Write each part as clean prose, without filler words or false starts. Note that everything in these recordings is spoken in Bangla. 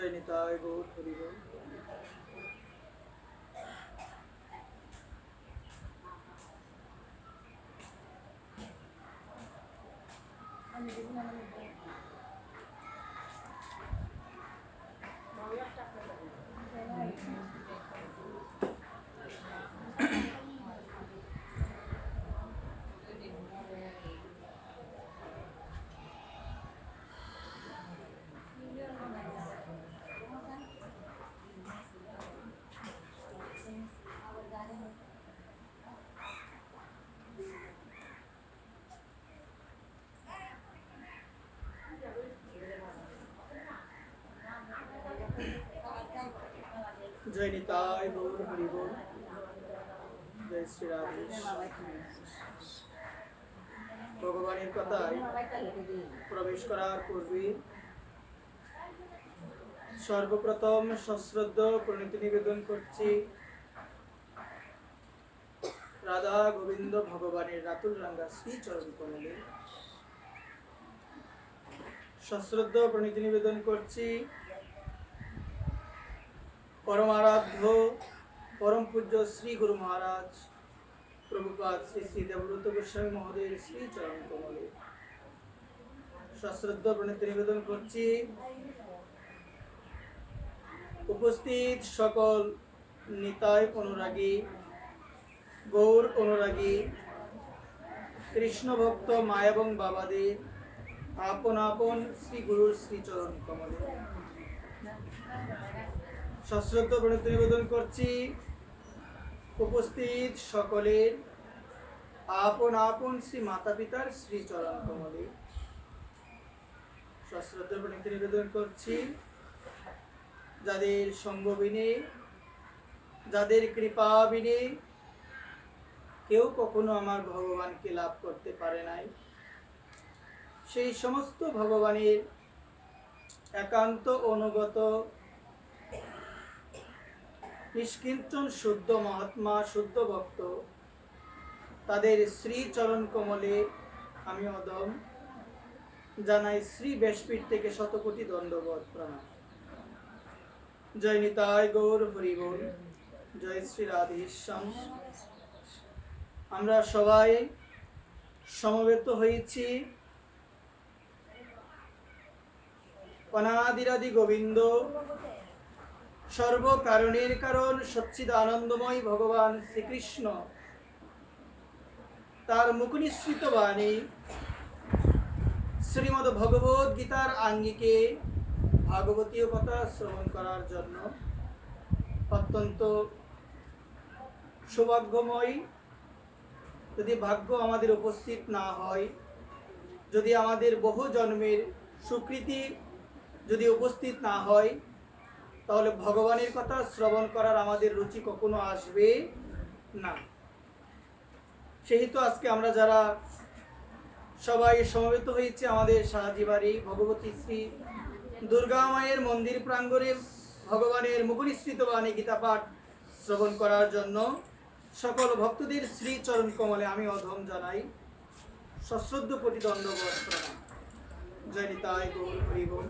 জয় নিতাই গৌর হরি বল। জয় নিতাই গৌর হরি বল। জয় শ্রী রাধে। ভগবানের কথায় প্রবেশ করার পূর্বে সর্বপ্রথম সশ্রদ্ধ প্রণতি নিবেদন করছি রাধা গোবিন্দ ভগবানের রাতুল রাঙ্গা শ্রী চরণ কমলে। সশ্রদ্ধ প্রণতি নিবেদন করছি পরম আরাধ্য পরম পূজ্য শ্রী গুরু মহারাজ প্রভুপাদ শ্রী শ্রী দেবব্রত গোস্বামী মহোদয়ের শ্রী চরণ কমলে। সশ্রদ্ধ প্রণতি নিবেদন করছি উপস্থিত সকল নিতাই অনুরাগী, গৌর অনুরাগী, কৃষ্ণ ভক্ত মা এবং বাবাদের আপন আপন শ্রী গুরুর শ্রী চরণ কমলে। সশ্রদ্ধ প্রণতি নিবেদন করছি উপস্থিত সকলের আপন আপন শ্রী মাতা পিতার শ্রী চরণ কমলে। সশ্রদ্ধ প্রণতি নিবেদন করছি যাদের সঙ্গ বিনে, যাদের কৃপা বিনে কেউ কখনো আমার ভগবানকে লাভ করতে পারে নাই, সেই সমস্ত ভগবানের একান্ত অনুগত নিষ্কিঞ্চন শুদ্ধ মহাত্মা, শুদ্ধ ভক্ত, তাদের শ্রী চরণ কমলে আমি অদম জানাই শ্রী ব্যাসপীঠ থেকে শতকোটি দণ্ডবত প্রণাম। জয় নিতাই গৌর হরি বল। জয় শ্রী রাধেশ্যাম। আমরা সবাই সমবেত হয়েছি অনাদিরাদি গোবিন্দ, সর্বকারণের কারণ সচ্চিদানন্দময় ভগবান শ্রীকৃষ্ণ তার মুখনিসৃত বাণী শ্রীমদ্ ভগবদ গীতার আঙ্গিকে ভাগবতীয় কথা শ্রবণ করার জন্য অত্যন্ত সৌভাগ্যময়। যদি ভাগ্য আমাদের উপস্থিত না হয়, যদি আমাদের বহু জন্মের সুকৃতি যদি উপস্থিত না হয়, তাহলে ভগবানের কথা শ্রবণ করার আমাদের রুচি কখনো আসবে না। সেহেতু আজকে আমরা যারা সবাই সমবেত হয়েছে আমাদের সাহাজিবাড়ি ভগবতী শ্রী দুর্গা মায়ের মন্দির প্রাঙ্গণে ভগবানের মুখনিসৃত বাণী গীতা পাঠ শ্রবণ করার জন্য সকল ভক্তদের শ্রী চরণ কমলে আমি অধম জানাই সশ্রদ্ধ কোটি দণ্ডবত প্রণাম। জয় নিতাই গৌর হরি বল।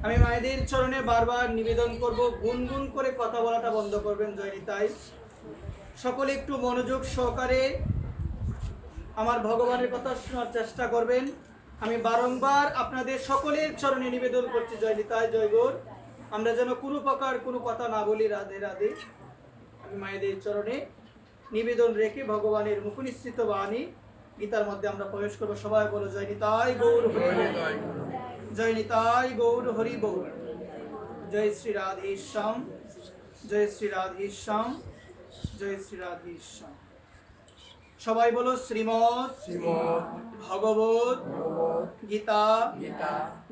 আমি মায়েদের চরণে বারবার নিবেদন করব, গুনগুন করে কথা বলাটা বন্ধ করবেন। জয় নিতাই। সকলে একটু মনোযোগ সহকারে আমার ভগবানের কথা শোনার চেষ্টা করবেন। আমি বারংবার আপনাদের সকলের চরণে নিবেদন করছি জয় নিতাই জয় গৌর। আমরা যেন কোনো প্রকার কোনো কথা না বলি। রাধে রাধে। আমি মায়েদের চরণে নিবেদন রেখে ভগবানের মুখনিসৃত বাণী গীতার মধ্যে আমরা প্রবেশ করবো। সবাই বলো জয় নিতাই গৌর হরি বল। জয় নিতাই গৌর হরি বল। জয় শ্রী রাধেশ্যাম। জয় শ্রী রাধেশ্যাম। জয় শ্রী রাধেশ্যাম। সবাই বলো শ্রীমৎ ভগবত গীতা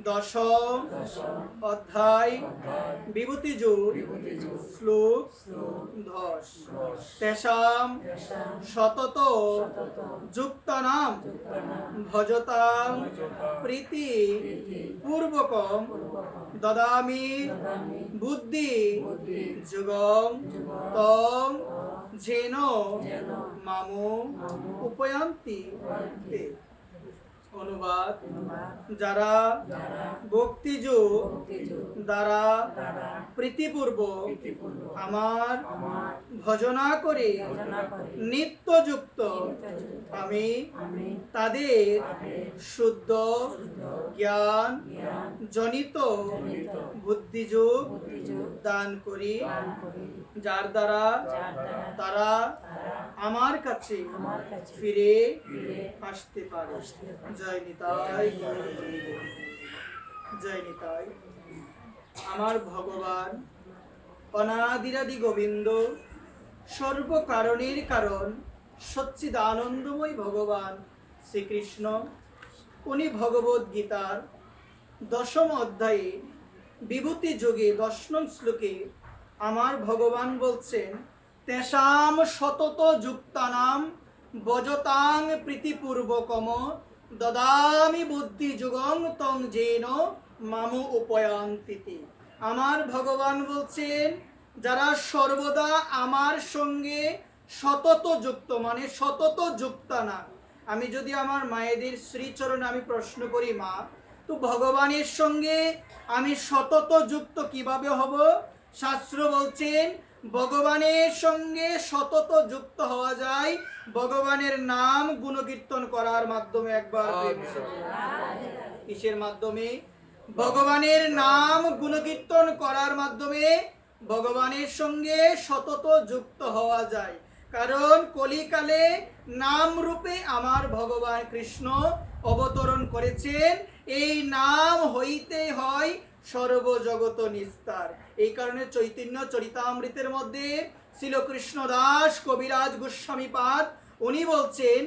দশম অধ্যায় বিভূতিযুগ শ্লোক 10 তেষাম সতত যুক্তানাম ভজতাম প্রীতি পূর্বকম দদামি বুদ্ধি যুগম তম যেন মামো উপয়ান্তি তে। অনুবাদ যারা ভক্তিযোগ দ্বারা প্রীতিপূর্বক আমার ভজনা করে নিত্যযুক্ত, আমি তাদের শুদ্ধ জ্ঞান জনিত বুদ্ধিযোগ দান করি, যার দ্বারা তারা আমার কাছে ফিরে আসতে পারে। জয় নিতাই, জয় নিতাই। আমার ভগবান অনাদিরাদি গোবিন্দ, সর্বকারণের কারণ, সচ্চিদানন্দময় ভগবান শ্রীকৃষ্ণ, উনি ভগবদ গীতার 10ম অধ্যায়ে বিভূতি যোগে 10নং শ্লোকে আমার ভগবান বলছেন, তেষাম সতত যুক্তানাম বজতাং প্রীতিপূর্বকম দদামি বুদ্ধি যুগং তং যেন মামু উপয়ান্তিতি। আমার ভগবান বলছেন, যারা সর্বদা আমার সঙ্গে সতত যুক্ত, মানে সতত যুক্তানা। আমি যদি আমার মায়েদের শ্রীচরণে আমি প্রশ্ন করি, মা, তো ভগবানের সঙ্গে আমি সতত যুক্ত কিভাবে হব? শাস্ত্র বলছেন, ভগবানের সঙ্গে সতত যুক্ত হওয়া যায় ভগবানের নাম গুণকীর্তন করার মাধ্যমে। একবার কিসের মাধ্যমে? ভগবানের নাম গুণকীর্তন করার মাধ্যমে ভগবানের সঙ্গে সতত যুক্ত হওয়া যায়। কারণ কলিকালে নাম রূপে আমার ভগবান কৃষ্ণ অবতরণ করেছেন, এই নাম হইতে হয় সর্বজগত নিস্তার। এই কারণে চৈতন্য চরিতামৃতের মধ্যে শ্রীকৃষ্ণ দাস কবিরাজ গোস্বামী পাদ উনি বলছেন,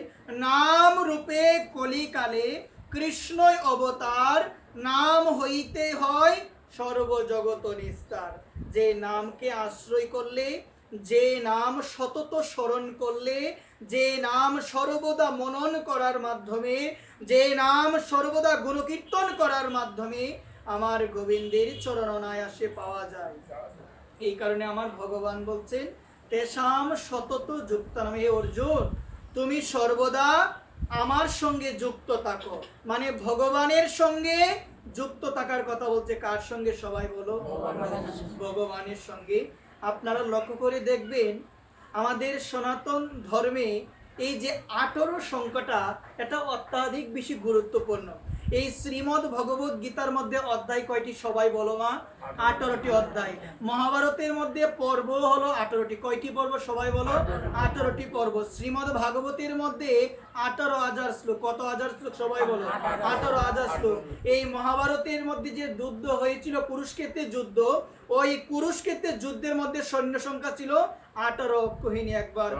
নাম রূপে কলিকালে কৃষ্ণই অবতার, নাম হইতে হয় সর্বজগত নিস্তার। যে নামকে আশ্রয় করলে, যে নাম সতত স্মরণ করলে, যে নাম সর্বদা মনন করার মাধ্যমে, যে নাম সর্বদা গুণকীর্তন করার মাধ্যমে আমার গোবিন্দের চরণ অনায়াসে পাওয়া যায়। এই কারণে আমার ভগবান বলছেন, তেষাম সতত যুক্তানাম। হে অর্জুন, তুমি সর্বদা আমার সঙ্গে যুক্ত থাকো, মানে ভগবানের সঙ্গে যুক্ত থাকার কথা বলছে। কার সঙ্গে? সবাই বলো, ভগবানের সঙ্গে। আপনারা লক্ষ্য করে দেখবেন, আমাদের সনাতন ধর্মে এই যে 18 সংখ্যাটা, এটা অত্যাধিক বেশি গুরুত্বপূর্ণ। এই শ্রীমদ্ ভগবদ গীতার মধ্যে অধ্যায় কয়টি? সবাই বলো মা। 18টি অধ্যায়। মহাভারতের মধ্যে পর্ব হলো 18টি। কয়টি পর্ব? সবাই বলো। 18টি পর্ব। শ্রীমদ্ ভাগবতের মধ্যে 18,000 শ্লোক। কত হাজার শ্লোক? সবাই বলো। 18,000 শ্লোক। এই মহাভারতের মধ্যে যে যুদ্ধ হয়েছিল, কুরুক্ষেত্রের যুদ্ধ, ওই কুরুক্ষেত্রের যুদ্ধের মধ্যে সৈন্য সংখ্যা ছিল 18 অক্ষৌহিনী। একবার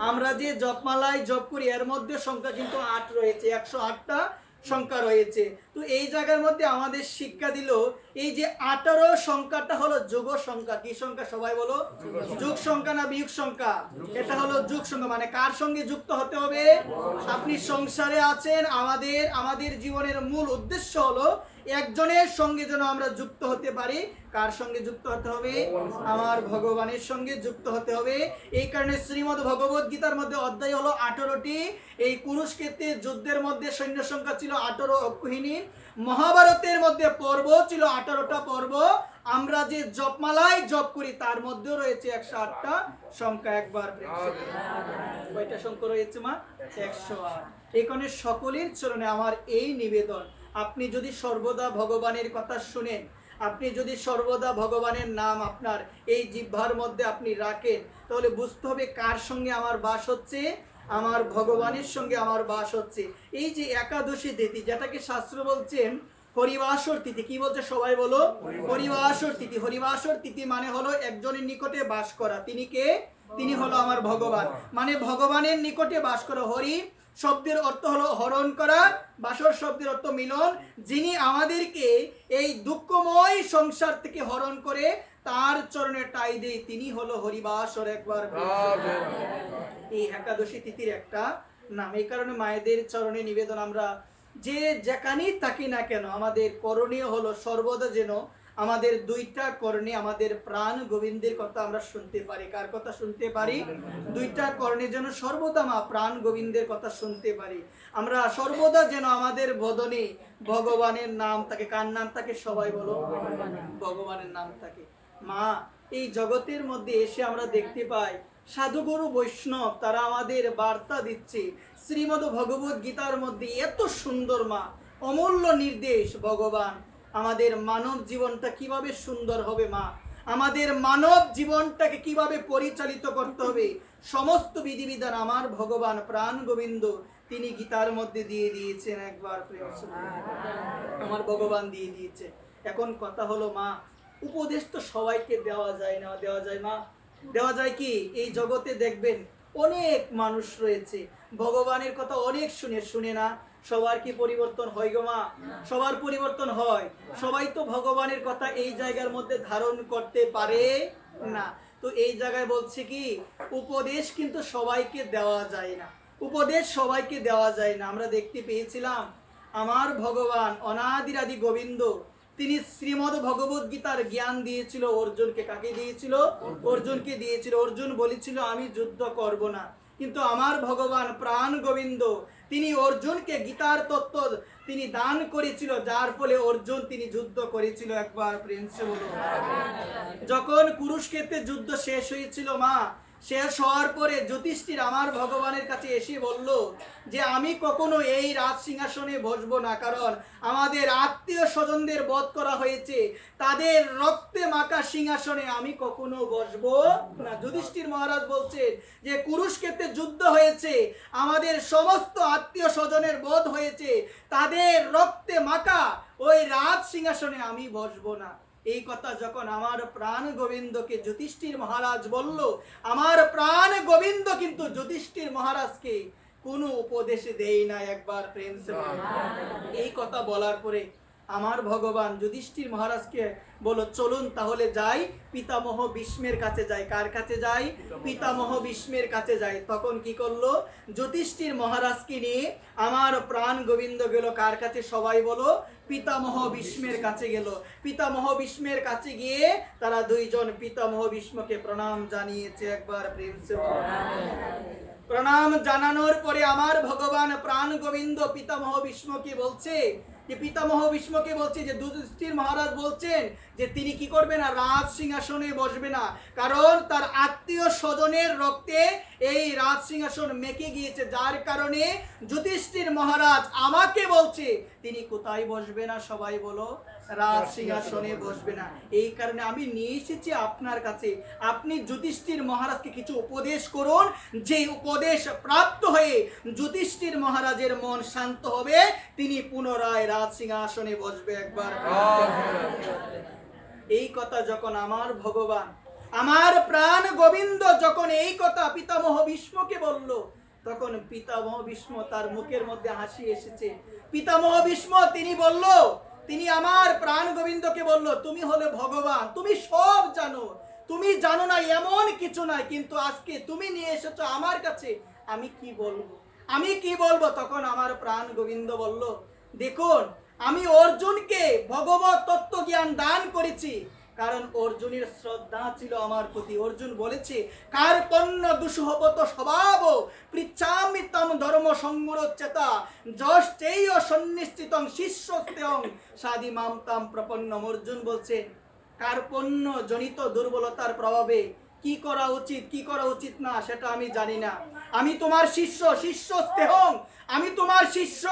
আমরা যে জপমালায় জপ করি, এর মধ্যে সংখ্যা কিন্তু 8 রয়েছে, 108টা সংখ্যা রয়েছে। তো এই জায়গার মধ্যে আমাদের শিক্ষা দিল, এই যে 18 সংখ্যাটা হলো যোগ সংখ্যা। কি সংখ্যা? সবাই বলো। যোগ সংখ্যা না বিয়োগ সংখ্যা? এটা হলো যোগ সংখ্যা। মানে কার সঙ্গে যুক্ত হতে হবে? আপনি সংসারে আছেন, আমাদের জীবনের মূল উদ্দেশ্য হলো একজনের সঙ্গে যেন আমরা যুক্ত হতে পারি। কার সঙ্গে যুক্ত হতে হবে? আমার ভগবানের সঙ্গে যুক্ত হতে হবে। এই কারণে শ্রীমদ্ ভগবদ গীতার মধ্যে অধ্যায় হলো 18টি। এই কুরুক্ষেত্রের যুদ্ধের মধ্যে সৈন্য সংখ্যা ছিল 18 অক্ষৌহিনী। মহাভারতের মধ্যে পর্ব ছিল 18টা পর্ব। আমরা যে জপমালায় জপ করি, তার মধ্যেও রয়েছে 108টা সংখ্যা। একবার কয়টা সংখ্যা রয়েছে মা? 108। এই কারণে সকলের চরণে আমার এই নিবেদন, আপনি যদি সর্বদা ভগবানের কথা শুনেন, আপনি যদি সর্বদা ভগবানের নাম আপনার এই জিহ্বার মধ্যে আপনি রাখেন, তাহলে বুঝতে হবে কার সঙ্গে আমার বাস হচ্ছে? আমার ভগবানের সঙ্গে আমার বাস হচ্ছে। এই যে একাদশী তিথি, যেটাকে শাস্ত্র বলছেন হরিবাসর তিথি। কি বলছে? সবাই বলো। হরিবাসর তিথি। হরিবাসর তিথি মানে হলো একজনের নিকটে বাস করা। তিনি কে? তিনি হলো আমার ভগবান। মানে ভগবানের নিকটে বাস করা। হরি শব্দের অর্থ হলো হরণ করা, বাসর শব্দের অর্থ মিলন। যিনি আমাদেরকে এই দুঃখময় সংসার থেকে হরণ করে তার চরণে ঠাঁই দেয়, তিনি হলো হরিবাসর। একবার এই একাদশী তিথির একটা নাম। এই কারণে মায়েদের চরণে নিবেদন, আমরা যে যেখানেই থাকি না কেন, আমাদের করণীয় হলো সর্বদা যেন আমাদের দুইটা কর্ণে আমাদের প্রাণ গোবিন্দের কথা আমরা শুনতে পারি। কার কথা শুনতে পারি? দুইটা কর্ণে যেন সর্বদা মা প্রাণ গোবিন্দের কথা শুনতে পারি। আমরা সর্বদা যেন আমাদের বদনে ভগবানের নাম থাকে। কার নাম থাকে? সবাই বলো, ভগবানের নাম থাকে। মা, এই জগতের মধ্যে এসে আমরা দেখতে পাই সাধুগুরু বৈষ্ণব তারা আমাদের বার্তা দিচ্ছে। শ্রীমদ্ ভগবত গীতার মধ্যে এত সুন্দর মা অমূল্য নির্দেশ। ভগবান আমাদের মানব জীবনটা কিভাবে সুন্দর হবে মা, আমাদের মানব জীবনটাকে কিভাবে পরিচালিত করতে হবে, সমস্ত বিধিবিধান আমার ভগবান প্রাণ গোবিন্দ তিনি গীতার মধ্যে দিয়ে দিয়েছেন। একবার প্রেম আমার ভগবান দিয়ে দিয়েছে। এখন কথা হলো মা, উপদেশ তো সবাইকে দেওয়া যায় না। দেওয়া যায় মা? দেওয়া যায় কি? এই জগতে দেখবেন অনেক মানুষ রয়েছে, ভগবানের কথা অনেক শুনে না। সবার কি পরিবর্তন হয় গো মা? সবার পরিবর্তন হয়? সবাই তো ভগবানের কথা এই জায়গার মধ্যে ধারণ করতে পারে না। তো এই জায়গায় বলছে কি, উপদেশ কিন্তু সবাইকে দেওয়া যায় না। উপদেশ সবাইকে দেওয়া যায় না। আমরা দেখতে পেয়েছিলাম আমার ভগবান অনাদিরাদি গোবিন্দ তিনি শ্রীমদ্ ভগবত গীতার জ্ঞান দিয়েছিল অর্জুনকে। কাকে দিয়েছিল? অর্জুনকে দিয়েছিল। অর্জুন বলেছিল আমি যুদ্ধ করব না, কিন্তু আমার ভগবান প্রাণ গোবিন্দ তিনি অর্জুনকে গীতার তত্ত্ব তিনি দান করেছিল, যার ফলে অর্জুন তিনি যুদ্ধ করেছিল। একবার প্রিন্সে বলো। যখন কুরুক্ষেত্রের যুদ্ধ শেষ হয়েছিল মা, শেষ হওয়ার পরে যুধিষ্ঠির আমার ভগবানের কাছে এসে বলল যে আমি কখনো এই রাজ সিংহাসনে বসবো না, কারণ আমাদের আত্মীয় স্বজনদের বধ করা হয়েছে, তাদের রক্তে মাখা সিংহাসনে আমি কখনো বসবো না। যুধিষ্ঠির মহারাজ বলছেন যে কুরুক্ষেত্রে যুদ্ধ হয়েছে, আমাদের সমস্ত আত্মীয় স্বজনের বধ হয়েছে, তাদের রক্তে মাখা ওই রাজ সিংহাসনে আমি বসবো না। এই কথা যখন আমার প্রাণ গোবিন্দকে যুধিষ্ঠির মহারাজ বলল, আমার প্রাণ গোবিন্দ কিন্তু যুধিষ্ঠির মহারাজকে কোনো উপদেশ দেই না। একবার প্রেম সে এই কথা বলার পরে আমার ভগবান যুধিষ্ঠির মহারাজকে বলো চলুন তাহলে যাই, পিতামহ ভীষ্মের কাছে যাই। কার কাছে যাই? পিতামহ ভীষ্মের কাছে যাই। তখন কি করলো? যুধিষ্ঠির মহারাজকে নিয়ে আমার প্রাণ গোবিন্দ গেল কার কাছে? সবাই বলো, পিতামহ ভীষ্মের কাছে গেল। পিতামহ ভীষ্মের কাছে গিয়ে তারা দুইজন পিতামহ ভীষ্মকে প্রণাম জানিয়েছে। একবার প্রেম সে প্রণাম জানানোর পরে আমার ভগবান প্রাণ গোবিন্দ পিতামহ ভীষ্মকে বলছে যে পিতামহ ভীষ্মকে বলছে যে যুধিষ্ঠির মহারাজ বলছেন যে তিনি কি করবে না, রাজ সিংহাসনে বসবে না, কারণ তার আত্মীয় স্বজনের রক্তে এই রাজ সিংহাসন মেকে গিয়েছে, যার কারণে যুধিষ্ঠির মহারাজ আমাকে বলছে তিনি কোথায় বসবে না? সবাই বলো, রাজ সিংহাসনে বসবে না। এই কারণে আমি নিয়ে এসেছি আপনার কাছে, আপনি যুধিষ্ঠির মহারাজকে কিছু উপদেশ করুন, যে উপদেশ প্রাপ্ত হয়ে যুধিষ্ঠির মহারাজের মন শান্ত হবে, তিনি পুনরায় রাজ সিংহাসনে বসবে। একবার এই কথা যখন আমার ভগবান আমার প্রাণ গোবিন্দ যখন এই কথা পিতামহ ভীষ্মকে বলল, তখন পিতামহ ভীষ্ম তার মুখের মধ্যে হাসি এসেছে। পিতামহ ভীষ্ম তিনি বলল, তিনি আমার প্রাণ গোবিন্দকে বলল তুমি হলে ভগবান, তুমি সব জানো, তুমি জানো না এমন কিছু নাই, কিন্তু আজকে তুমি নিয়ে এসেছো আমার কাছে, আমি কি বলবো, আমি কি বলবো? তখন আমার প্রাণ গোবিন্দ বলল দেখুন আমি অর্জুনকে ভগবত তত্ত্ব জ্ঞান দান করেছি, কারণ অর্জুনের শ্রদ্ধা ছিল আমার প্রতি। অর্জুন বলেছে কার্পণ্য দুঃসহবত স্বভাব পৃচ্ছামি তম ধর্ম সংগ্রহচেতা যষ্টেয় সন্নিশ্চিতং শিষ্যস্তেয়ং সাদি মাম তাম প্রপন্নম। অর্জুন বলছে কার্পণ্য জনিত দুর্বলতার প্রভাবে কি করা উচিত কি করা উচিত না সেটা আমি জানি না, আমি তোমার শিষ্য, শিষ্যস্তেহং, আমি তোমার শিষ্য,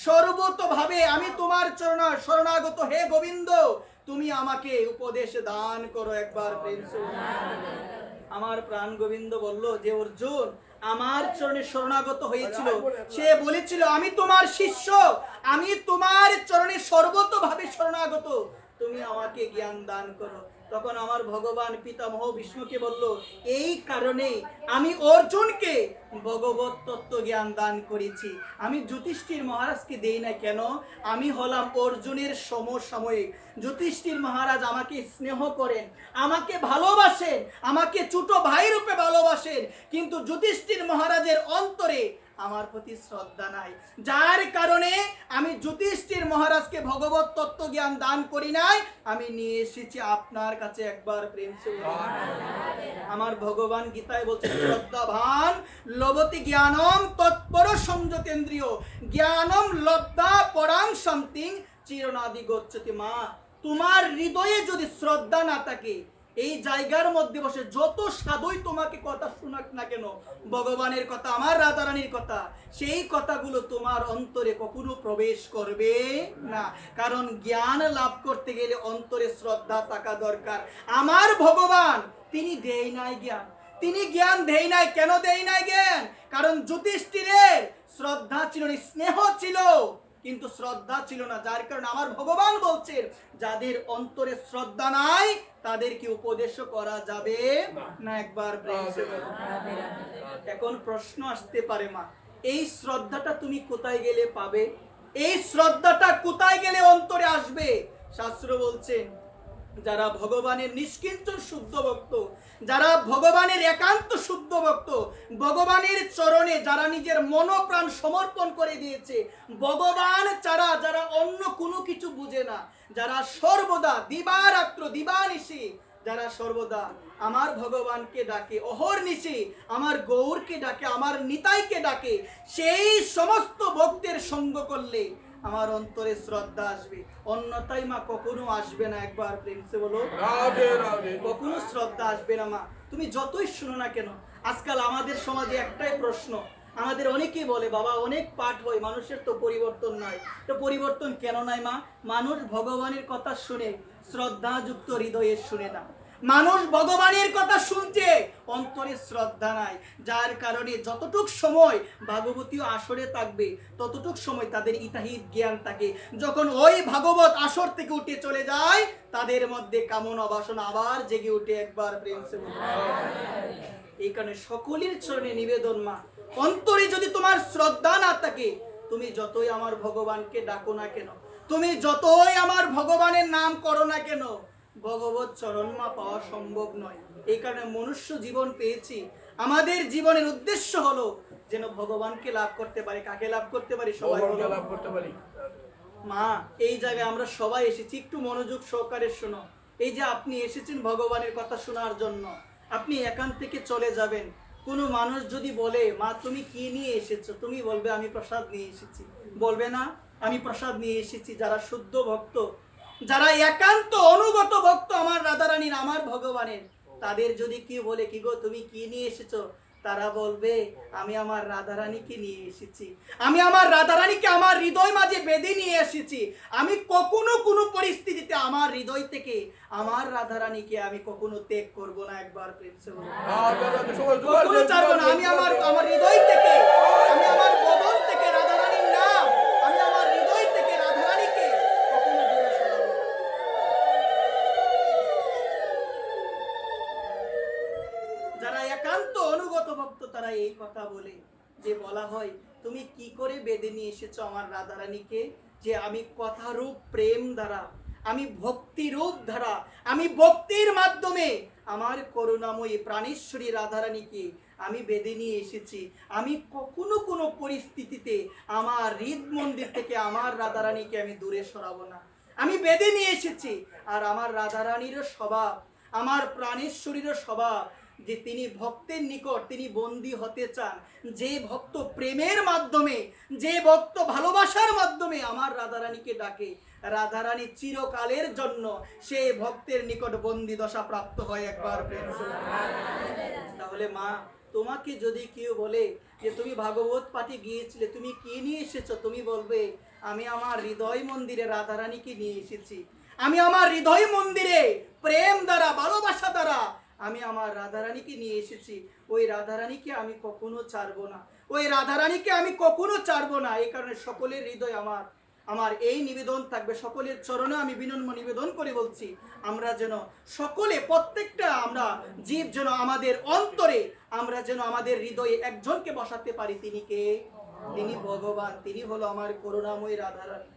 সর্বতভাবে আমি তোমার শরণাগত, হে গোবিন্দ তুমি আমাকে উপদেশ দান করো। একবার প্রেম আমার প্রাণ গোবিন্দ বলল যে অর্জুন আমার চরণে শরণাগত হয়েছিল, সে বলেছিল আমি তোমার শিষ্য, আমি তোমার চরণে সর্বতভাবে শরণাগত, তুমি আমাকে জ্ঞান দান করো। তখন আমার ভগবান পিতামহ ভীষ্মকে বলল এই কারণে আমি অর্জুনকে ভগবত তত্ত্ব জ্ঞান দান করেছি, আমি যুধিষ্ঠির মহারাজকে দেই না। কেন? আমি হলাম অর্জুনের সমসাময়িক। যুধিষ্ঠির মহারাজ আমাকে স্নেহ করেন, আমাকে ভালোবাসেন, আমাকে ছোট ভাই রূপে ভালোবাসেন, কিন্তু যুধিষ্ঠির মহারাজের অন্তরে আমার প্রতি শ্রদ্ধা নাই, যার কারণে আমি যুধিষ্ঠির মহারাজকে ভগবত তত্ত্ব জ্ঞান দান করি নাই। আমি নিয়ে এসেছি আপনার কাছে একবার প্রেম সে। আমার ভগবান গীতায় বলছে, শ্রদ্ধাবান লভতে জ্ঞানম তৎপর সংযতেন্দ্রিয় জ্ঞানম লব্ধা পরাং শান্তিং চিরনাদি গচ্ছতি। মা, তোমার হৃদয়ে যদি শ্রদ্ধা না থাকে, এই জায়গার মধ্যে বসে যত সাধুই তোমাকে কথা শোনাক না কেন, ভগবানের কথা, আমার রাধারানীর কথা, সেই কথাগুলো তোমার অন্তরে কখনো প্রবেশ করবে না। কারণ জ্ঞান লাভ করতে গেলে অন্তরে শ্রদ্ধা থাকা দরকার। আমার ভগবান তিনি দেয় নাই জ্ঞান, তিনি জ্ঞান দেয় নাই। কেন দেয় নাই জ্ঞান? কারণ যুধিষ্ঠিরের শ্রদ্ধা ছিল না, স্নেহ ছিল, কিন্তু শ্রদ্ধা ছিল না। যার কারণে আমার ভগবান বলছেন, যাদের অন্তরে শ্রদ্ধা নাই তাদেরকে উপদেশ করা যাবে না। একবার এখন প্রশ্ন আসতে পারে, মা, এই শ্রদ্ধাটা তুমি কোথায় গেলে পাবে? এই শ্রদ্ধাটা কোথায় গেলে অন্তরে আসবে? শাস্ত্র বলছেন, যারা ভগবানের নিষ্কিঞ্চন শুদ্ধ ভক্ত, যারা ভগবানের একান্ত শুদ্ধ ভক্ত, ভগবানের চরণে যারা নিজের মনোপ্রাণ সমর্পণ করে দিয়েছে, ভগবান ছাড়া যারা অন্য কোনো কিছু বুঝে না, যারা সর্বদা দিবারাত্র দিবানিশি যারা সর্বদা আমার ভগবানকে ডাকে, অহর্নিশি আমার গৌরকে ডাকে, আমার নিতাইকে ডাকে, সেই সমস্ত ভক্তের সঙ্গ করলে আমার অন্তরে শ্রদ্ধা আসবে। অন্যথায় মা কখনো আসবে না। একবার প্রেম সে বলো, কখনো শ্রদ্ধা আসবে না। মা, তুমি যতই শুনো না কেন, আজকাল আমাদের সমাজে একটাই প্রশ্ন, আমাদের অনেকেই বলে, বাবা অনেক পাঠ হয়, মানুষের তো পরিবর্তন নাই। তো পরিবর্তন কেন নাই মা? মানুষ ভগবানের কথা শুনে শ্রদ্ধাযুক্ত হৃদয়ে শুনে না। মানুষ ভগবানের কথা শুনছে, অন্তরে শ্রদ্ধা নাই। যার কারণে যতটুক সময় ভাগবতীয় আসরে থাকবে, ততটুক সময় তাদের ইতাহিত জ্ঞান থাকে। যখন ওই ভাগবত আসর থেকে উঠে চলে যায়, তাদের মধ্যে কামনা বাসনা আবার জেগে উঠে। একবার প্রেম সে। এই কারণে সকলের চরণে নিবেদন, মা, অন্তরে যদি তোমার শ্রদ্ধা না থাকে, তুমি যতই আমার ভগবানকে ডাকো না কেন, তুমি যতই আমার ভগবানের নাম করো না কেন, ভগবত চরণ মা পাওয়া সম্ভব নয়। এই কারণে মনুষ্য জীবন পেয়েছি, আমাদের জীবনের উদ্দেশ্য হলো যেন ভগবানকে লাভ করতে পারি। কাকে লাভ করতে পারি? সবাই লাভ করতে পারি। মা, এই জায়গায় আমরা সবাই এসেছি, একটু মনোযোগ সহকারে শোনো। এই যে আপনি এসেছেন ভগবানের কথা শোনার জন্য, আপনি এখান থেকে চলে যাবেন। কোনো মানুষ যদি বলে, মা তুমি কি নিয়ে এসেছো? তুমি বলবে আমি প্রসাদ নিয়ে এসেছি। বলবে না আমি প্রসাদ নিয়ে এসেছি? যারা শুদ্ধ ভক্ত, যারা একান্ত অনুগত ভক্ত আমার রাধারানীর, আমার ভগবানের, তাদের যদি কি বলে, কি গো তুমি কি নিয়ে এসেছো, তারা বলবে আমি আমার রাধারানীকে নিয়ে এসেছি, আমি আমার রাধারানীকে আমার হৃদয় মাঝে বেঁধে নিয়ে এসেছি। আমি কখনো কোনো পরিস্থিতিতে আমার হৃদয় থেকে আমার রাধারানীকে আমি কখনো ত্যাগ করব না। একবার প্রেম সে বলো, কখনো ছাড়বো না। আমি আমার হৃদয় থেকে, আমি আমার বদন থেকে রাধারানীর নাম, আমি আমার হৃদয় থেকে রাধারানীকে কখনো দূরে সরাবো না। যারা একান্ত অনুগত ভক্ত তারা এই কথা বলে, যে বলা হয় তুমি কি করে বেঁধে নিয়ে এসেছো আমার রাধারানীকে? যে আমি কথারূপ প্রেম দ্বারা, আমি ভক্তিরূপ দ্বারা, আমি ভক্তির মাধ্যমে আমার করুণাময়ী প্রাণেশ্বরী রাধারানীকে আমি বেঁধে নিয়ে এসেছি। আমি কখনো কোনো পরিস্থিতিতে আমার হৃদ মন্দির থেকে আমার রাধারানীকে আমি দূরে সরাবো না। আমি বেঁধে নিয়ে এসেছি। আর আমার রাধারানীরও স্বভাব, আমার প্রাণেশ্বরীরও স্বভাব যে তিনি ভক্তের নিকট তিনি বন্দী হতে চান। যে ভক্ত প্রেমের মাধ্যমে, যে ভক্ত ভালোবাসার মাধ্যমে আমার রাধারানীকে ডাকে, রাধারানী চিরকালের জন্য সে ভক্তের নিকট বন্দী দশা প্রাপ্ত হয়। একবার প্রেম। তাহলে মা, তোমাকে যদি কেউ বলে যে তুমি ভাগবত পাঠে গিয়েছিলে, তুমি কি নিয়ে এসেছো? তুমি বলবে আমি আমার হৃদয় মন্দিরে রাধারানীকে নিয়ে এসেছি। আমি আমার হৃদয় মন্দিরে প্রেম দ্বারা, ভালোবাসা দ্বারা আমি আমার রাধারানীকে নিয়ে এসেছি। ওই রাধারানীকে আমি কখনো ছাড়বো না, ওই রাধারানীকে আমি কখনো ছাড়বো না। এই কারণে সকলের হৃদয় আমার এই নিবেদন থাকবে, সকলের চরণে আমি বিনম্র নিবেদন করে বলছি, আমরা যেন সকলে, প্রত্যেকটা আমরা জীব যেন আমাদের অন্তরে, আমরা যেন আমাদের হৃদয়ে একজনকে বসাতে পারি। তিনি কে? তিনি ভগবান, তিনি হলো আমার করুণাময়ী রাধারানী,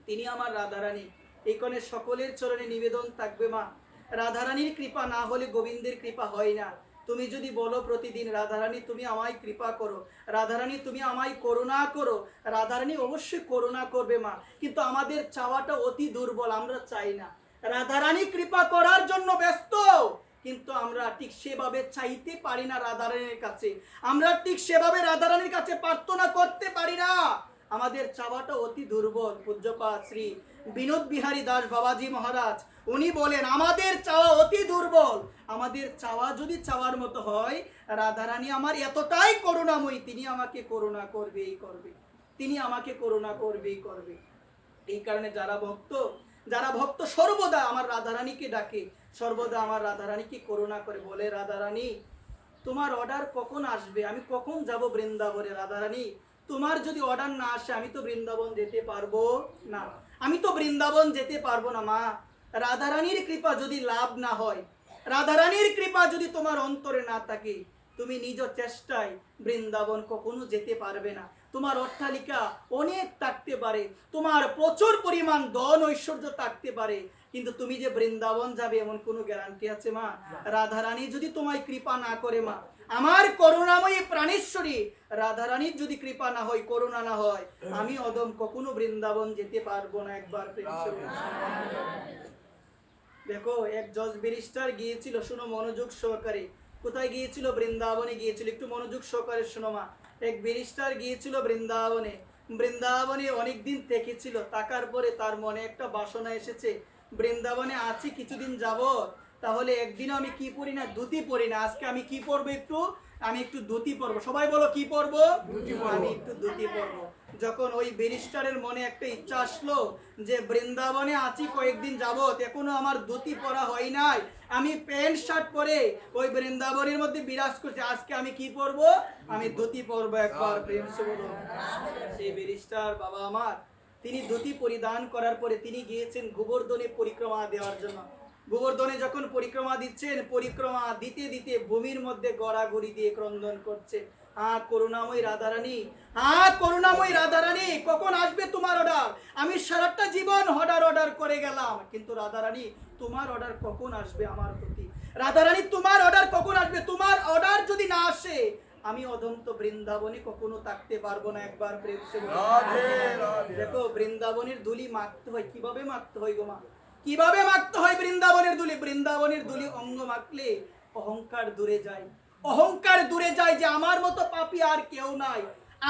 তিনি আমার রাধারানী। এই কারণে সকলের চরণে নিবেদন থাকবে, মা, রাধারানীর কৃপা না হলে গোবিন্দের কৃপা হয় না। তুমি যদি বলো প্রতিদিন রাধারানী তুমি আমায় কৃপা করো, রাধারানী তুমি আমায় করুণা করো, রাধারানী অবশ্যই করুণা করবে মা, কিন্তু আমাদের চাওয়াটা অতি দুর্বল, আমরা চাই না। রাধারানী কৃপা করার জন্য ব্যস্ত, কিন্তু আমরা ঠিক সেভাবে চাইতে পারি না রাধারানীর কাছে, আমরা ঠিক সেভাবে রাধারানীর কাছে প্রার্থনা করতে পারি না, আমাদের চাওয়াটা অতি দুর্বল। পূজ্যপাদ শ্রী বিনোদ বিহারী দাস বাবাজি মহারাজ উনি বলেন আমাদের চাওয়া অতি দুর্বল, আমাদের চাওয়া যদি চাওয়ার মতো হয়, রাধারানী আমার এতটাই করুণাময়ী, তিনি আমাকে করুণা করবেই করবে, তিনি আমাকে করুণা করবেই করবে। এই কারণে যারা ভক্ত সর্বদা আমার রাধারানীকে ডাকে, সর্বদা আমার রাধারানীকে করুণা করে, বলে রাধারানী তোমার অর্ডার কখন আসবে, আমি কখন যাব বৃন্দাবনে, রাধারানী তোমার যদি অর্ডার না আসে আমি তো বৃন্দাবন যেতে পারবো না, আমি তো বৃন্দাবন যেতে পারবো না মা। রাধারানীর কৃপা যদি লাভ না হয়, রাধারানীর কৃপা যদি তোমার অন্তরে না থাকে, তুমি নিজ চেষ্টায় বৃন্দাবন কখনো যেতে পারবে না। তোমার অট্টালিকা অনেক থাকতে পারে, তোমার প্রচুর পরিমাণ ধন ঐশ্বর্য থাকতে পারে, কিন্তু তুমি যে বৃন্দাবন যাবে এমন কোনো গ্যারান্টি আছে মা? রাধারানী যদি তোমায় কৃপা না করে মা, আমার করুণাময়ী প্রাণেশ্বরী রাধারানীর যদি কৃপা না হয়, করুণা না হয়, আমি অদম কখনো বৃন্দাবন যেতে পারবো না। একবার প্রেম সঙ্গে দেখো, এক জজ ব্যারিস্টার গিয়েছিল, শুনো মনোযোগ সহকারে, কোথায় গিয়েছিল? বৃন্দাবনে গিয়েছিল। একটু মনোযোগ সহকারে শোনো মা। এক ব্যারিস্টার গিয়েছিল বৃন্দাবনে, বৃন্দাবনে অনেকদিন থেকেছিল, থাকার পরে তার মনে একটা বাসনা এসেছে, বৃন্দাবনে আছি কিছুদিন যাব, তাহলে একদিনও আমি কি পরি না, ধুতি পরি না, আজকে আমি কি পরবো, আমি একটু ধুতি পরবো। সবাই বলো কি পরবো? আমি একটু ধুতি পরবো। যখন ওই ব্যারিস্টারের মনে একটা ইচ্ছা আসলো যে বৃন্দাবনে আছি কয়েকদিন যাবত, এখনো আমার ধুতি পরা হয় নাই, আমি প্যান্ট শার্ট পরে ওই বৃন্দাবনের মধ্যে বিরাজ করছি, আজকে আমি কি পরবো? আমি ধুতি পরবো। একবার প্রেম সে বলো। সেই ব্যারিস্টার বাবা আমার, তিনি ধুতি পরিধান করার পরে তিনি গিয়েছেন গোবর্ধনে পরিক্রমা দেওয়ার জন্য। গোবর্ধনে যখন পরিক্রমা দিচ্ছেন, পরিক্রমা দিতে দিতে ভূমির মধ্যে গড়াগড়ি দিয়ে ক্রন্দন করছে, করুণাময়ী রাধারানী, করুণাময়ী রাধারানী কখন আসবে তোমার অর্ডার? আমি সারাটা জীবন অর্ডার করে গেলাম, কিন্তু রাধারানী তোমার অর্ডার কখন আসবে আমার প্রতি? রাধারানী তোমার অর্ডার কখন আসবে? তোমার অর্ডার যদি না আসে, আমি অদন্ত বৃন্দাবনে কখনো থাকতে পারবো না। একবার প্রেম সে দেখো, বৃন্দাবনের ধুলি মাখতে হয়, কিভাবে মাখতে হয় গো মা, কিভাবে মাখতে হয় বৃন্দাবনের ধুলি? বৃন্দাবনের ধুলি অঙ্গ মাখলে অহংকার দূরে যায়, অহংকার দূরে যায় যে আমার মতো পাপী আর কেউ নাই,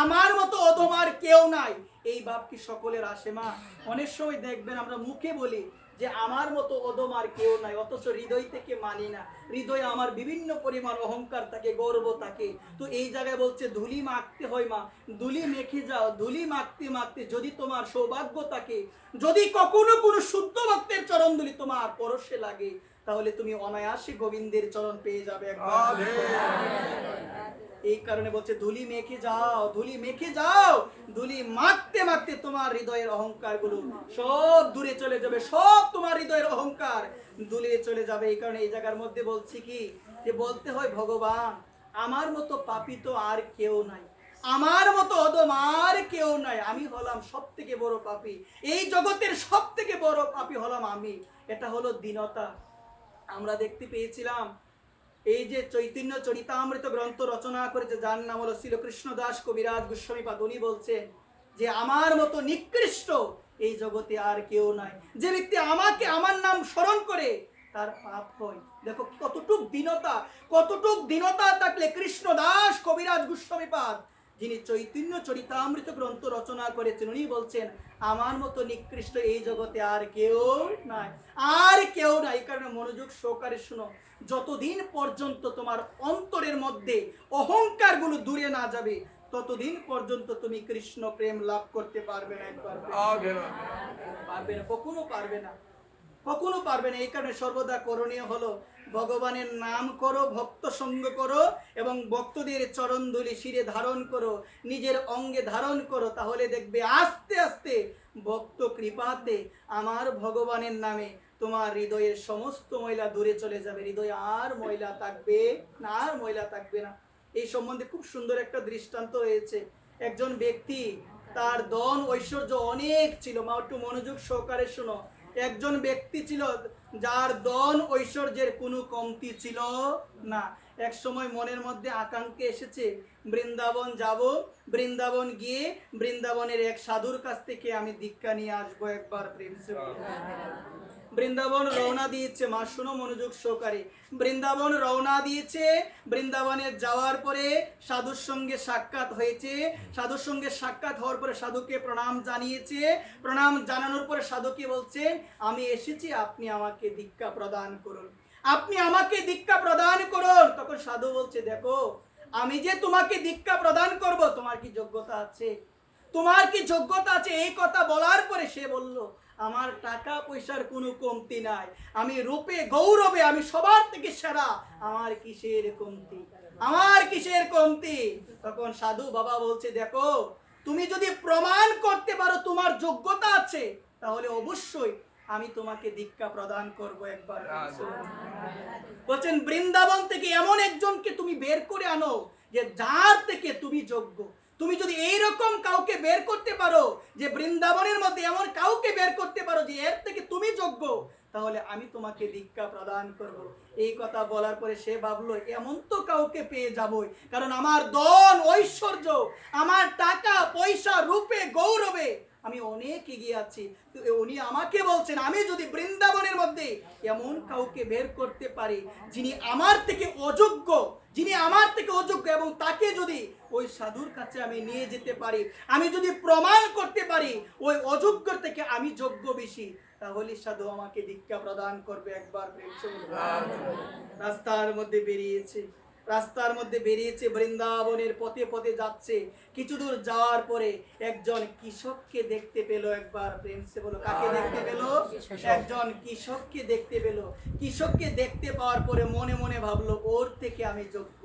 আমার মতো অধম আর কেউ নাই। এই ভাব কি সকলের আসে মা? অনেক সময় দেখবেন আমরা মুখে বলি যে আমার মতো অধম আর কেউ নাই, অথচ হৃদয় থেকে মানি না, হৃদয়ে আমার বিভিন্ন পরিমাণ অহংকার থাকে, গর্ব থাকে। তো এই জায়গায় বলছে ধুলি মাখতে হয় মা, ধুলি মেখে যাও, ধুলি মাখতে মাখতে যদি তোমার সৌভাগ্য থাকে, যদি কখনো কোনো শুদ্ধ ভক্তের চরণ ধুলি তোমার পরশে লাগে, তাহলে তুমি অনায়াসে গোবিন্দের চরণ পেয়ে যাবে। এই কারণে বলছে ধুলি মেখে যাও, ধুলি মেখে যাও, ধুলি মাখতে মাখতে তোমার হৃদয়ের অহংকার গুলো সব দূরে চলে যাবে, সব তোমার হৃদয়ের অহংকার দূরে চলে যাবে। এই কারণে এই জায়গার মধ্যে বলছি কি, যে বলতে হয় ভগবান আমার মতো পাপী তো আর কেউ নাই, আমার মতো অধম আর কেউ নাই, আমি হলাম সব থেকে বড় পাপী, এই জগতের সব থেকে বড় পাপী হলাম আমি। এটা হলো দীনতা। আমরা দেখতে পেয়েছিলাম এই যে চৈতন্য চরিতামৃত গ্রন্থ রচনা করেছে, যার নাম হলো শ্রী কৃষ্ণদাস কবিরাজ গোস্বামীপাদ, উনি বলছেন যে আমার মতো নিকৃষ্ট এই জগতে আর কেউ নাই, যে ব্যক্তি আমাকে আমার নাম স্মরণ করে তার পাপ হয়। দেখো কতটুক দীনতা, কতটুক দীনতা থাকলে কৃষ্ণদাস কবিরাজ গোস্বামীপাদ, যিনি চৈতন্য চরিতামৃত গ্রন্থ রচনা করেছেন, উনি বলছেন আমার মতো নিকৃষ্ট এই জগতে আর কেউ নাই, আর কেউ নাই। এই কারণে মনোযোগ সহকারে শুনো, যতদিন পর্যন্ত তোমার অন্তরের মধ্যে অহংকার গুলো দূরে না যাবে, ততদিন পর্যন্ত তুমি কৃষ্ণ প্রেম লাভ করতে পারবে না। একবার পারবে না, কখনো পারবে না, কখনো পারবে না। এই কারণে সর্বদা করণীয় হলো ভগবানের নাম করো, ভক্ত সঙ্গ করো, এবং ভক্তদের চরণ ধুলি শিরে ধারণ করো, নিজের অঙ্গে ধারণ করো, তাহলে দেখবে আস্তে আস্তে ভক্ত কৃপাতে আমার ভগবানের নামে তোমার হৃদয়ের সমস্ত ময়লা দূরে চলে যাবে, হৃদয়ে আর ময়লা থাকবে না, আর ময়লা থাকবে না। এই সম্বন্ধে খুব সুন্দর একটা দৃষ্টান্ত রয়েছে। একজন ব্যক্তি, তার ধন ঐশ্বর্য অনেক ছিল, মা একটু মনোযোগ সহকারে শোনো, একজন ব্যক্তি ছিল যার ধন ঐশ্বর্যের কোনো কমতি ছিল না। এক সময় মনের মধ্যে আকাঙ্ক্ষা এসেছে, বৃন্দাবন যাব, বৃন্দাবন গিয়ে বৃন্দাবনের এক সাধুর কাছ থেকে আমি দীক্ষা নিয়ে আসবো একবার। প্রেম সে বৃন্দাবন রওনা দিয়েছে। মা শুনো মনোযোগ সহকারে, বৃন্দাবন রওনা দিয়েছে। বৃন্দাবনে যাওয়ার পরে সাধুর সঙ্গে সাক্ষাৎ হয়েছে। সাধুর সঙ্গে সাক্ষাৎ হওয়ার পরে সাধুকে প্রণাম জানিয়েছে। প্রণাম জানানোর পরে সাধুকে বলছে, আমি এসেছি, আপনি আমাকে দীক্ষা প্রদান করুন, আপনি আমাকে দীক্ষা প্রদান করুন। তখন সাধু বলছে, দেখো আমি যে তোমাকে দীক্ষা প্রদান করব, তোমার কি যোগ্যতা আছে? তোমার কি যোগ্যতা আছে? এই কথা বলার পরে সে বলল, আমার টাকা পয়সার কোনো কমতি নাই, আমি রূপে গৌরবে আমি সবার থেকে সেরা, আমার কিসের কমতি, আমার কিসের কমতি? তখন সাধু বাবা বলছে, দেখো তুমি যদি প্রমাণ করতে পারো তোমার যোগ্যতা আছে, তাহলে অবশ্যই আমি তোমাকে দীক্ষা প্রদান করব একবার। বলছেন বৃন্দাবন থেকে এমন একজনকে তুমি বের করে আনো যে যার থেকে তুমি যোগ্য। তুমি যদি এইরকম কাউকে বের করতে পারো, যে বৃন্দাবনের মধ্যে এমন কাউকে বের করতে পারো যে এর থেকে তুমি যোগ্য, তাহলে আমি তোমাকে দীক্ষা প্রদান করব। এই কথা বলার পরে সে ভাবলো, এমন তো কাউকে পেয়ে যাবই, কারণ আমার ধন ঐশ্বর্য, আমার টাকা পয়সা রূপে গৌরবে আমি অনেক এগিয়ে আছি। উনি আমাকে বলছেন, আমি যদি বৃন্দাবনের মধ্যে এমন কাউকে বের করতে পারি যিনি আমার থেকে অযোগ্য, যিনি আমার থেকে অযোগ্য, এবং তাকে যদি ওই সাধুর কাছে আমি নিয়ে যেতে পারি, আমি যদি প্রমাণ করতে পারি ওই অযোগ্যর থেকে আমি যোগ্য বেশি, তাহলে সাধু আমাকে দীক্ষা প্রদান করবে একবার। রাস্তার মধ্যে বেরিয়েছে, রাস্তার মধ্যে বেরিয়েছে, বৃন্দাবনের পথে পথে যাচ্ছে। কিছু দূর যাওয়ার পরে একজন কৃষককে দেখতে পেল একবার। প্রেম সে বলো, কাকে দেখতে পেল? একজন কৃষককে দেখতে পেল। কৃষককে দেখতে পাওয়ার পরে মনে মনে ভাবলো, ওর থেকে আমি যোগ্য,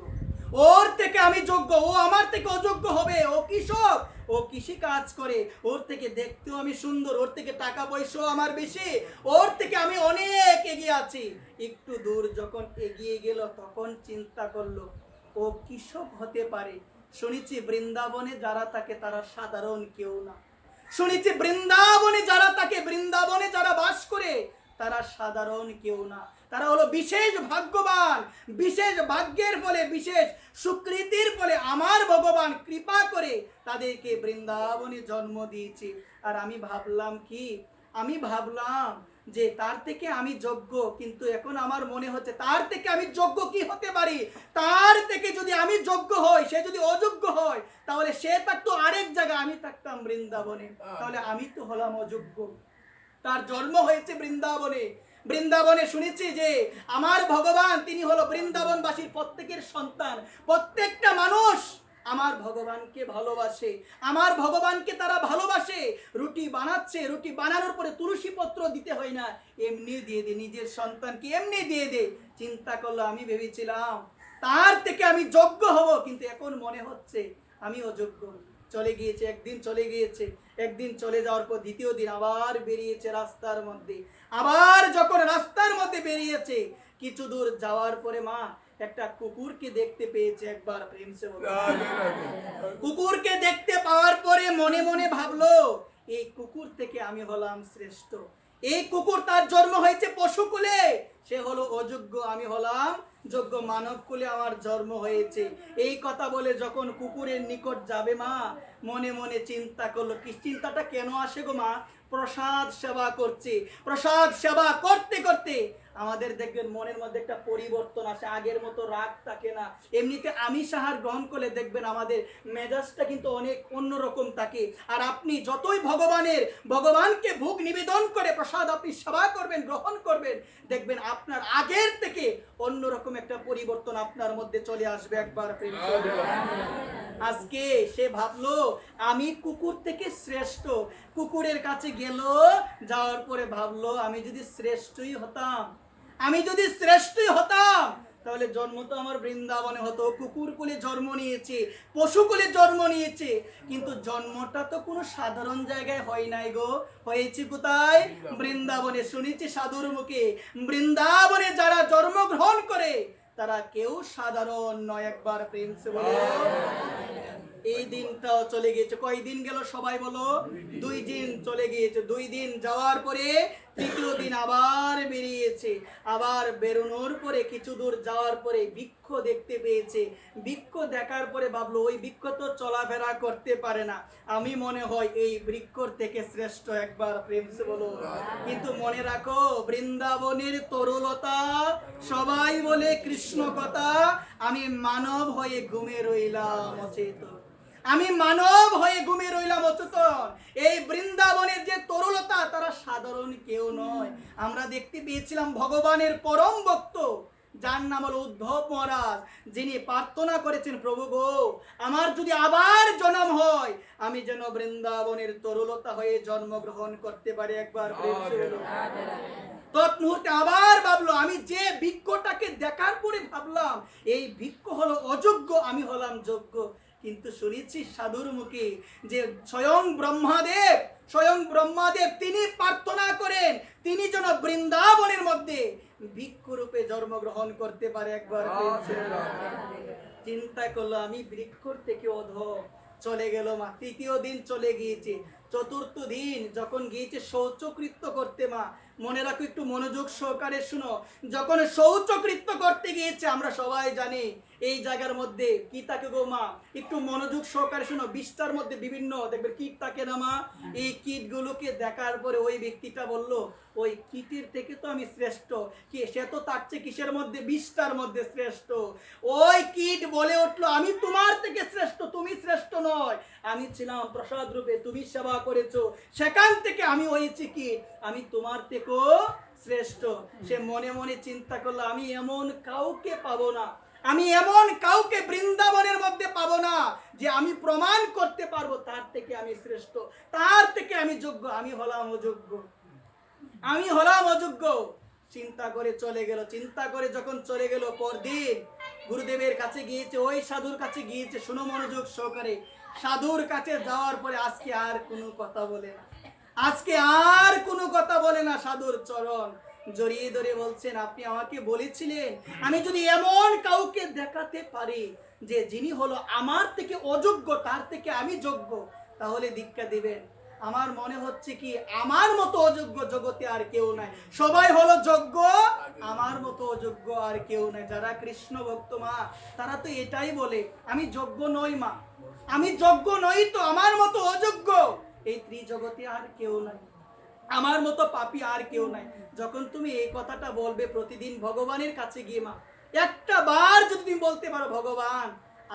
ওর থেকে আমি যোগ্য, ও আমার থেকে অযোগ্য হবে। ও কৃষক, ও কৃষি কাজ করে, ওর থেকে দেখতেও আমি সুন্দর, ওর থেকে টাকা পয়সাও আমার বেশি, ওর থেকে আমি অনেক এগিয়ে আছি। একটু দূর যখন এগিয়ে গেল তখন চিন্তা করলো, ও কৃষক হতে পারে, শুনেছি বৃন্দাবনে যারা থাকে তারা সাধারণ কেউ না, শুনেছি বৃন্দাবনে যারা থাকে, বৃন্দাবনে যারা বাস করে তারা সাধারণ কেউ না, তারা হলো বিশেষ ভাগ্যবান। বিশেষ ভাগ্যের ফলে, বিশেষ সুকৃতির ফলে আমার ভগবান কৃপা করে তাদেরকে বৃন্দাবনে জন্ম দিয়েছে। আর আমি ভাবলাম কি, আমি ভাবলাম যে তার থেকে আমি যোগ্য, কিন্তু এখন আমার মনে হচ্ছে তার থেকে আমি যোগ্য কি হতে পারি? তার থেকে যদি আমি যোগ্য হই, সে যদি অযোগ্য হয়, তাহলে সে থাকতো আরেক জায়গায়, আমি থাকতাম বৃন্দাবনে, তাহলে আমি তো হলাম অযোগ্য। তার জন্ম হয়েছে বৃন্দাবনে। বৃন্দাবনে শুনেছি যে আমার ভগবান তিনি হলো বৃন্দাবনবাসীর প্রত্যেকের সন্তান। প্রত্যেকটা মানুষ আমার ভগবানকে ভালোবাসে, আমার ভগবানকে তারা ভালোবাসে। রুটি বানাচ্ছে, রুটি বানানোর পরে তুলসী পত্র দিতে হয় না, এমনি দিয়ে দে, নিজের সন্তানকে এমনি দিয়ে দে। চিন্তা করলো, আমি ভেবেছিলাম তার থেকে আমি যোগ্য হব, কিন্তু এখন মনে হচ্ছে আমি অযোগ্য। চলে গিয়েছে, একদিন চলে গিয়েছে, একদিন চলে যাওয়ার পর দ্বিতীয় দিন আবার বেরিয়েছে রাস্তার মধ্যে। আবার যখন রাস্তার মধ্যে বেরিয়েছে, কিছু দূর যাওয়ার পরে মা একটা কুকুরকে দেখতে পেয়েছে একবার। প্রেম সে বলো, কুকুরকে দেখতে পাওয়ার পরে মনে মনে ভাবলো, এই কুকুর থেকে আমি হলাম শ্রেষ্ঠ। এই কুকুর, তার জন্ম হয়েছে পশুকুলে, সে হলো অযোগ্য, আমি হলাম যোগ্য, মানব কুলে আমার জন্ম হয়েছে। এই কথা বলে যখন কুকুরের নিকট যাবে মা মনে মনে চিন্তা করলো। কি চিন্তাটা কেন আসে গো মা? প্রসাদ সেবা করছে, প্রসাদ সেবা করতে করতে আমাদের দেখবেন মনের মধ্যে একটা পরিবর্তন আসে, আগের মতো রাগ থাকে না। এমনিতে আমিষ আহার গ্রহণ করলে দেখবেন আমাদের মেজাজটা কিন্তু অনেক অন্যরকম থাকে। আর আপনি যতই ভগবানকে ভোগ নিবেদন করে প্রসাদ আপনি সেবা করবেন, গ্রহণ করবেন, দেখবেন আপনার আগের থেকে অন্যরকম একটা পরিবর্তন আপনার মধ্যে চলে আসবে একবার। আজকে সে ভাবলো আমি কুকুর থেকে শ্রেষ্ঠ। কুকুরের কাছে গেল, যাওয়ার পরে ভাবলো আমি যদি শ্রেষ্ঠই হতাম, আমি যদি শ্রেষ্ঠই হতাম, তাহলে জন্ম তো আমার বৃন্দাবনে হতো। কুকুর কুলে জন্ম নিয়েছে, পশু কুলে জন্ম নিয়েছে, কিন্তু জন্মটা তো কোনো সাধারণ জায়গায় হয় নাই গো, হয়েছে কোথায়? বৃন্দাবনে। শুনেছি সাধুর মুখে, বৃন্দাবনে যারা জন্মগ্রহণ করে তারা কেউ সাধারণ নয়। একবার প্রেম সে বলো। এই দিনটাও চলে গিয়েছে। কয়দিন গেল সবাই বলো? 2 দিন চলে গিয়েছে। 2 দিন যাওয়ার পরে তৃতীয় দিন আবার বেরিয়েছে। আবার বেরোনোর পরে কিছু দূর যাওয়ার পরে বৃক্ষ দেখতে পেয়েছে। বৃক্ষ দেখার পরে ভাবলো ওই বৃক্ষ তো চলাফেরা করতে পারে না, আমি মনে হয় এই বৃক্ষর থেকে শ্রেষ্ঠ। একবার প্রেম সে বলো। কিন্তু মনে রাখো, বৃন্দাবনের তরুলতা, সবাই বলে কৃষ্ণ কথা, আমি মানব হয়ে ঘুমে রইলাম অচেতন। আমি মানব হয়ে ঘুমিয়ে রইলাম অচেতন। এই বৃন্দাবনের যে তরুলতা, তারা সাধারণ কেউ নয়। আমরা দেখতে পেয়েছিলাম ভগবানের পরম ভক্ত, যার নাম হলো উদ্ধব মহারাজ, যিনি প্রার্থনা করেছেন, প্রভু গো, আমার যদি আবার জন্ম হয়, আমি যেন বৃন্দাবনের তরুলতা হয়ে জন্মগ্রহণ করতে পারি। একবার তৎমুহূর্তে আবার ভাবলো, আমি যে বৃক্ষটাকে দেখার পরে ভাবলাম এই বৃক্ষ হলো অযোগ্য, আমি হলাম যোগ্য। কিন্তু শুনেছি সাধুর মুখে যে স্বয়ং ব্রহ্মাদেব তিনি প্রার্থনা করেন তিনি যেন বৃন্দাবনের মধ্যে বৃক্ষরূপে জন্মগ্রহণ করতে পারে। একবার চিন্তা করলো, আমি বৃক্ষর থেকে অধম। চলে গেল মা। তৃতীয় দিন চলে গিয়েছে। চতুর্থ দিন যখন গিয়েছে শৌচকৃত্য করতে, মা মনে রাখো, একটু মনোযোগ সহকারে শুনো। যখন শৌচকৃত্য করতে গিয়েছে, আমরা সবাই জানি এই জায়গার মধ্যে কি থাকে গো মা, একটু মনোযোগ সহকারে শুনো। বিষ্টার মধ্যে বিভিন্ন দেখবে কীট থাকে না মা? এই কীটগুলোকে দেখার পরে ওই ব্যক্তিটা বলল, ওই কীটের থেকে তো আমি শ্রেষ্ঠ। কি সে তো তার চেয়ে কিসের মধ্যে? বিষ্টার মধ্যে শ্রেষ্ঠ। ওই কীট বলে উঠলো, আমি তোমার থেকে শ্রেষ্ঠ, তুমি শ্রেষ্ঠ নয়। আমি ছিলাম প্রসাদ রূপে, তুমি সেবা করেছো, সেখান থেকে আমি হয়েছি কি, আমি তোমার থেকেও শ্রেষ্ঠ। সে মনে মনে চিন্তা করলো, আমি এমন কাউকে পাবো না, আমি এমন কাউকে বৃন্দাবনের মধ্যে পাবো না যে আমি প্রমাণ করতে পারবো তার থেকে আমি শ্রেষ্ঠ, তার থেকে আমি যোগ্য। আমি হলাম অযোগ্য। চিন্তা করে চলে গেল। চিন্তা করে যখন চলে গেল, পরদিন গুরুদেবের কাছে গিয়েছে, ওই সাধুর কাছে গিয়েছে। শুনো মনোযোগ সহকারে। সাধুর কাছে যাওয়ার পরে আজকে আর কোনো কথা বলে না। সাধুর চরণ জড়িয়ে ধরে বলছেন, আপনি আমাকে বলেছিলেন আমি যদি এমন কাউকে দেখাতে পারি যে যিনি হলো আমার থেকে অযোগ্য, তার থেকে আমি যোগ্য, তাহলে দীক্ষা দিবেন। আমার মনে হচ্ছে কি, আমার মতো অযোগ্য জগতে আর কেউ নাই। সবাই হলো যোগ্য, আমার মতো অযোগ্য আর কেউ নাই। যারা কৃষ্ণ ভক্ত মা, তারা তো এটাই বলে, আমি যোগ্য নই মা, আমি যোগ্য নই, তো আমার মতো অযোগ্য এই ত্রিজগতে আর কেউ নাই, আমার মতো পাপী আর কেউ নাই। যখন তুমি এই কথাটা বলবে প্রতিদিন ভগবানের কাছে গিয়ে, মা একটা বার যদি তুমি বলতে পারো, ভগবান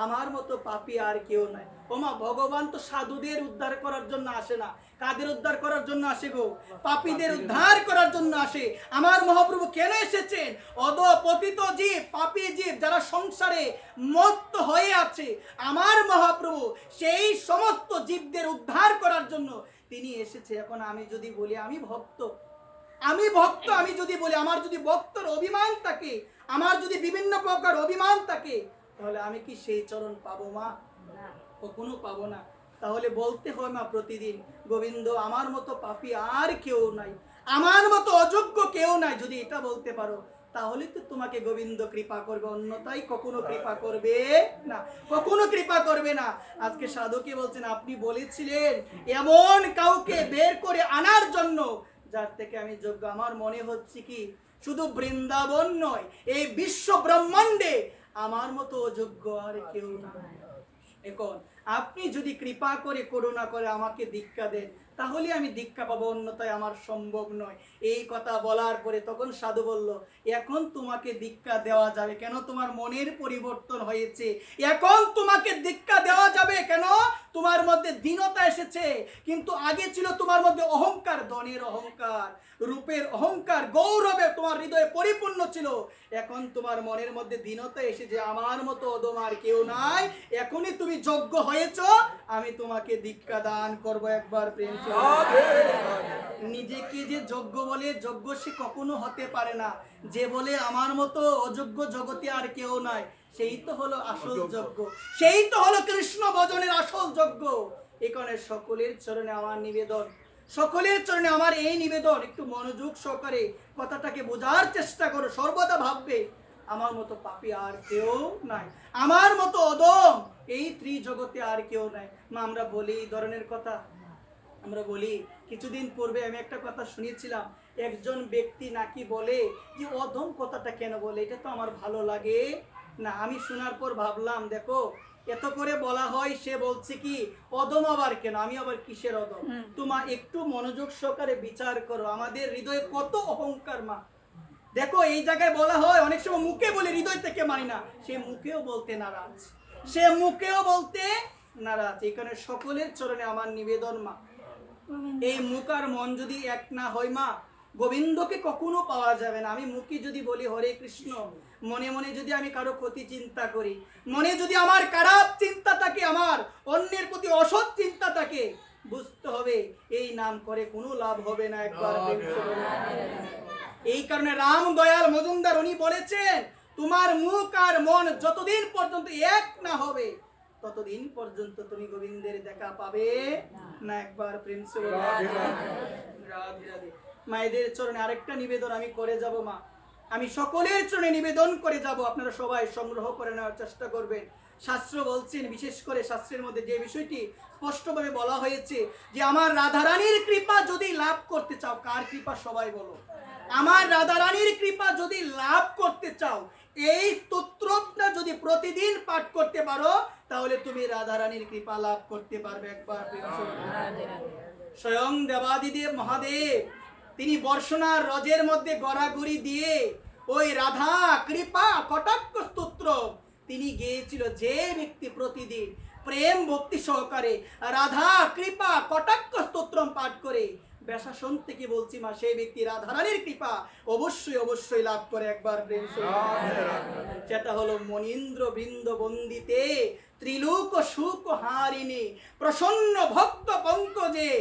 আমার মতো পাপী আর কেউ নাই। ও মা, ভগবান তো সাধুদের উদ্ধার করার জন্য আসে না। কাদের উদ্ধার করার জন্য আসে গো? পাপীদের উদ্ধার করার জন্য আসে। আমার মহাপ্রভু কেন এসেছেন? অধঃপতিত জীব, পাপী জীব, যারা সংসারে মত্ত হয়ে আছে, আমার মহাপ্রভু সেই সমস্ত জীবদের উদ্ধার করার জন্য তিনি এসেছে। এখন আমি যদি বলি আমি ভক্ত, আমি যদি বলি আমার যদি ভক্তর অভিমান থাকে, আমার যদি বিভিন্ন প্রকার অভিমান থাকে, তাহলে আমি কি সেই চরণ পাবো মা? কখনো পাবো না। তাহলে বলতে হয় মা প্রতিদিন, গোবিন্দ আমার মতো পাপী আর কেউ নাই, আমার মতো অযোগ্য কেউ নাই। যদি এটা বলতে পারো, তাহলে তো তোমাকে গোবিন্দ কৃপা করবে, অন্যথায় কখনো কৃপা করবে না, কখনো কৃপা করবে না। আজকে সাধুকে বলছেন, আপনি বলেছিলেন এমন কাউকে বের করে আনার জন্য যার থেকে আমি যোগ্য। আমার মনে হচ্ছে কি, শুধু বৃন্দাবন নয়, এই বিশ্ব ব্রহ্মাণ্ডে আমার মতো অযোগ্য আর কেউ না। এখন আপনি যদি কৃপা করে, করুণা করে আমাকে দীক্ষা দেন, তাহলে আমি দীক্ষা পাবো, অন্যথায় আমার সম্ভব নয়। এই কথা বলার পরে তখন সাধু বলল, এখন তোমাকে দীক্ষা দেওয়া যাবে কেন? তোমার মনের পরিবর্তন হয়েছে, এখন তোমাকে দীক্ষা দেওয়া যাবে কেন? তোমার মধ্যে দীনতা এসেছে, কিন্তু আগে ছিল তোমার মধ্যে অহংকার, ধনের অহংকার, রূপের অহংকার, গৌরবে তোমার হৃদয়ে পরিপূর্ণ ছিল। এখন তোমার মনের মধ্যে দীনতা এসেছে, আমার মতো অদম আর কেউ নাই, এখনই তুমি যোগ্য হয়েছো, আমি তোমাকে দীক্ষা দান করবো। একবার প্রেম। নিজেকে যে যোগ্য বলে, যোগ্য সে কখনো হতে পারে না। যে বলে আমার মতো অযোগ্য জগতে আর কেউ নাই, সেই তো হলো আসল যোগ্য, সেই তো হলো কৃষ্ণ ভজনের আসল যোগ্য। এখানে সকলের চরণে আমার নিবেদন, সকলের চরণে আমার এই নিবেদন, একটু মনোযোগ সহকারে কথাটাকে বোঝার চেষ্টা করো। সর্বদা ভাববে আমার মতো পাপী আর কেউ নাই, আমার মতো অদম এই ত্রিজগতে আর কেউ নাই। মা আমরা বলি এই ধরনের কথা, আমরা বলি। কিছুদিন পূর্বে আমি একটা কথা শুনেছিলাম, একজন ব্যক্তি নাকি বলে যে অধম কথাটা কেন বলে, এটা তো আমার ভালো লাগে না। আমি শোনার পর ভাবলাম, দেখো এত করে বলা হয়, সে বলছে কি অধম আবার কেন, আমি আবার কিসের অধম? তোমার একটু মনোযোগ সহকারে বিচার করো, আমাদের হৃদয়ে কত অহংকার মা। দেখো এই জায়গায় বলা হয়, অনেক সময় মুখে বলে হৃদয় থেকে মানি না, সে মুখেও বলতে নারাজ, সে মুখেও বলতে নারাজ। এখানে সকলের চরণে আমার নিবেদন মা, এই মুখ আর মন যদি এক না হয় মা, গোবিন্দকে কখনো পাওয়া যাবে না। আমি মুখে যদি বলি হরে কৃষ্ণ, মনে মনে যদি আমি কারো ক্ষতি চিন্তা করি, মনে যদি আমার খারাপ চিন্তা থাকে, আমার অন্যের প্রতি অসৎ চিন্তা থাকে, বুঝতে হবে এই নাম করে কোনো লাভ হবে না। একবার এই কারণে রাম দয়াল মজুমদার উনি বলেছেন, তোমার মুখ আর মন যতদিন পর্যন্ত এক না হবে, ততদিন পর্যন্ত তুমি গোবিন্দের দেখা পাবে না। একবার প্রেম সে রাধে রাধে। মায়েদের চরণে আরেকটা নিবেদন আমি করে যাব মা, আমি সকলের চরণে নিবেদন করে যাব, আপনারা সবাই সংগ্রহ করে নেওয়ার চেষ্টা করবেন। শাস্ত্র বলছেন, বিশেষ করে শাস্ত্রের মধ্যে যে বিষয়টি স্পষ্টভাবে বলা হয়েছে, যে আমার রাধারানীর কৃপা যদি লাভ করতে চাও, কার কৃপা সবাই বলো, আমার রাধারানীর কৃপা যদি লাভ করতে চাও, এই স্তোত্রটা যদি প্রতিদিন পাঠ করতে পারো, তাহলে তুমি রাধারানীর কৃপা লাভ করতে পারবে। একবার স্বয়ং দেবাদিদেব মহাদেব তিনি বর্ষণার রজের মধ্যে গড়াগড়ি দিয়ে ওই রাধা কৃপা কটাক্ষ স্তোত্র তিনি গেয়েছিল। যে ব্যক্তি প্রতিদিন প্রেম ভক্তি সহকারে রাধা কৃপা কটাক্ষ স্তোত্র পাঠ করে, বেশাসন থেকে বলছি মা, সেই ব্যক্তি রাধারানীর কৃপা অবশ্যই অবশ্যই লাভ করে। একবার প্রেম, যেটা হলো মনীন্দ্র বৃন্দ বন্দিতে ত্রিলোক সুখ হারিণী প্রসন্ন ভক্ত পঙ্কজে,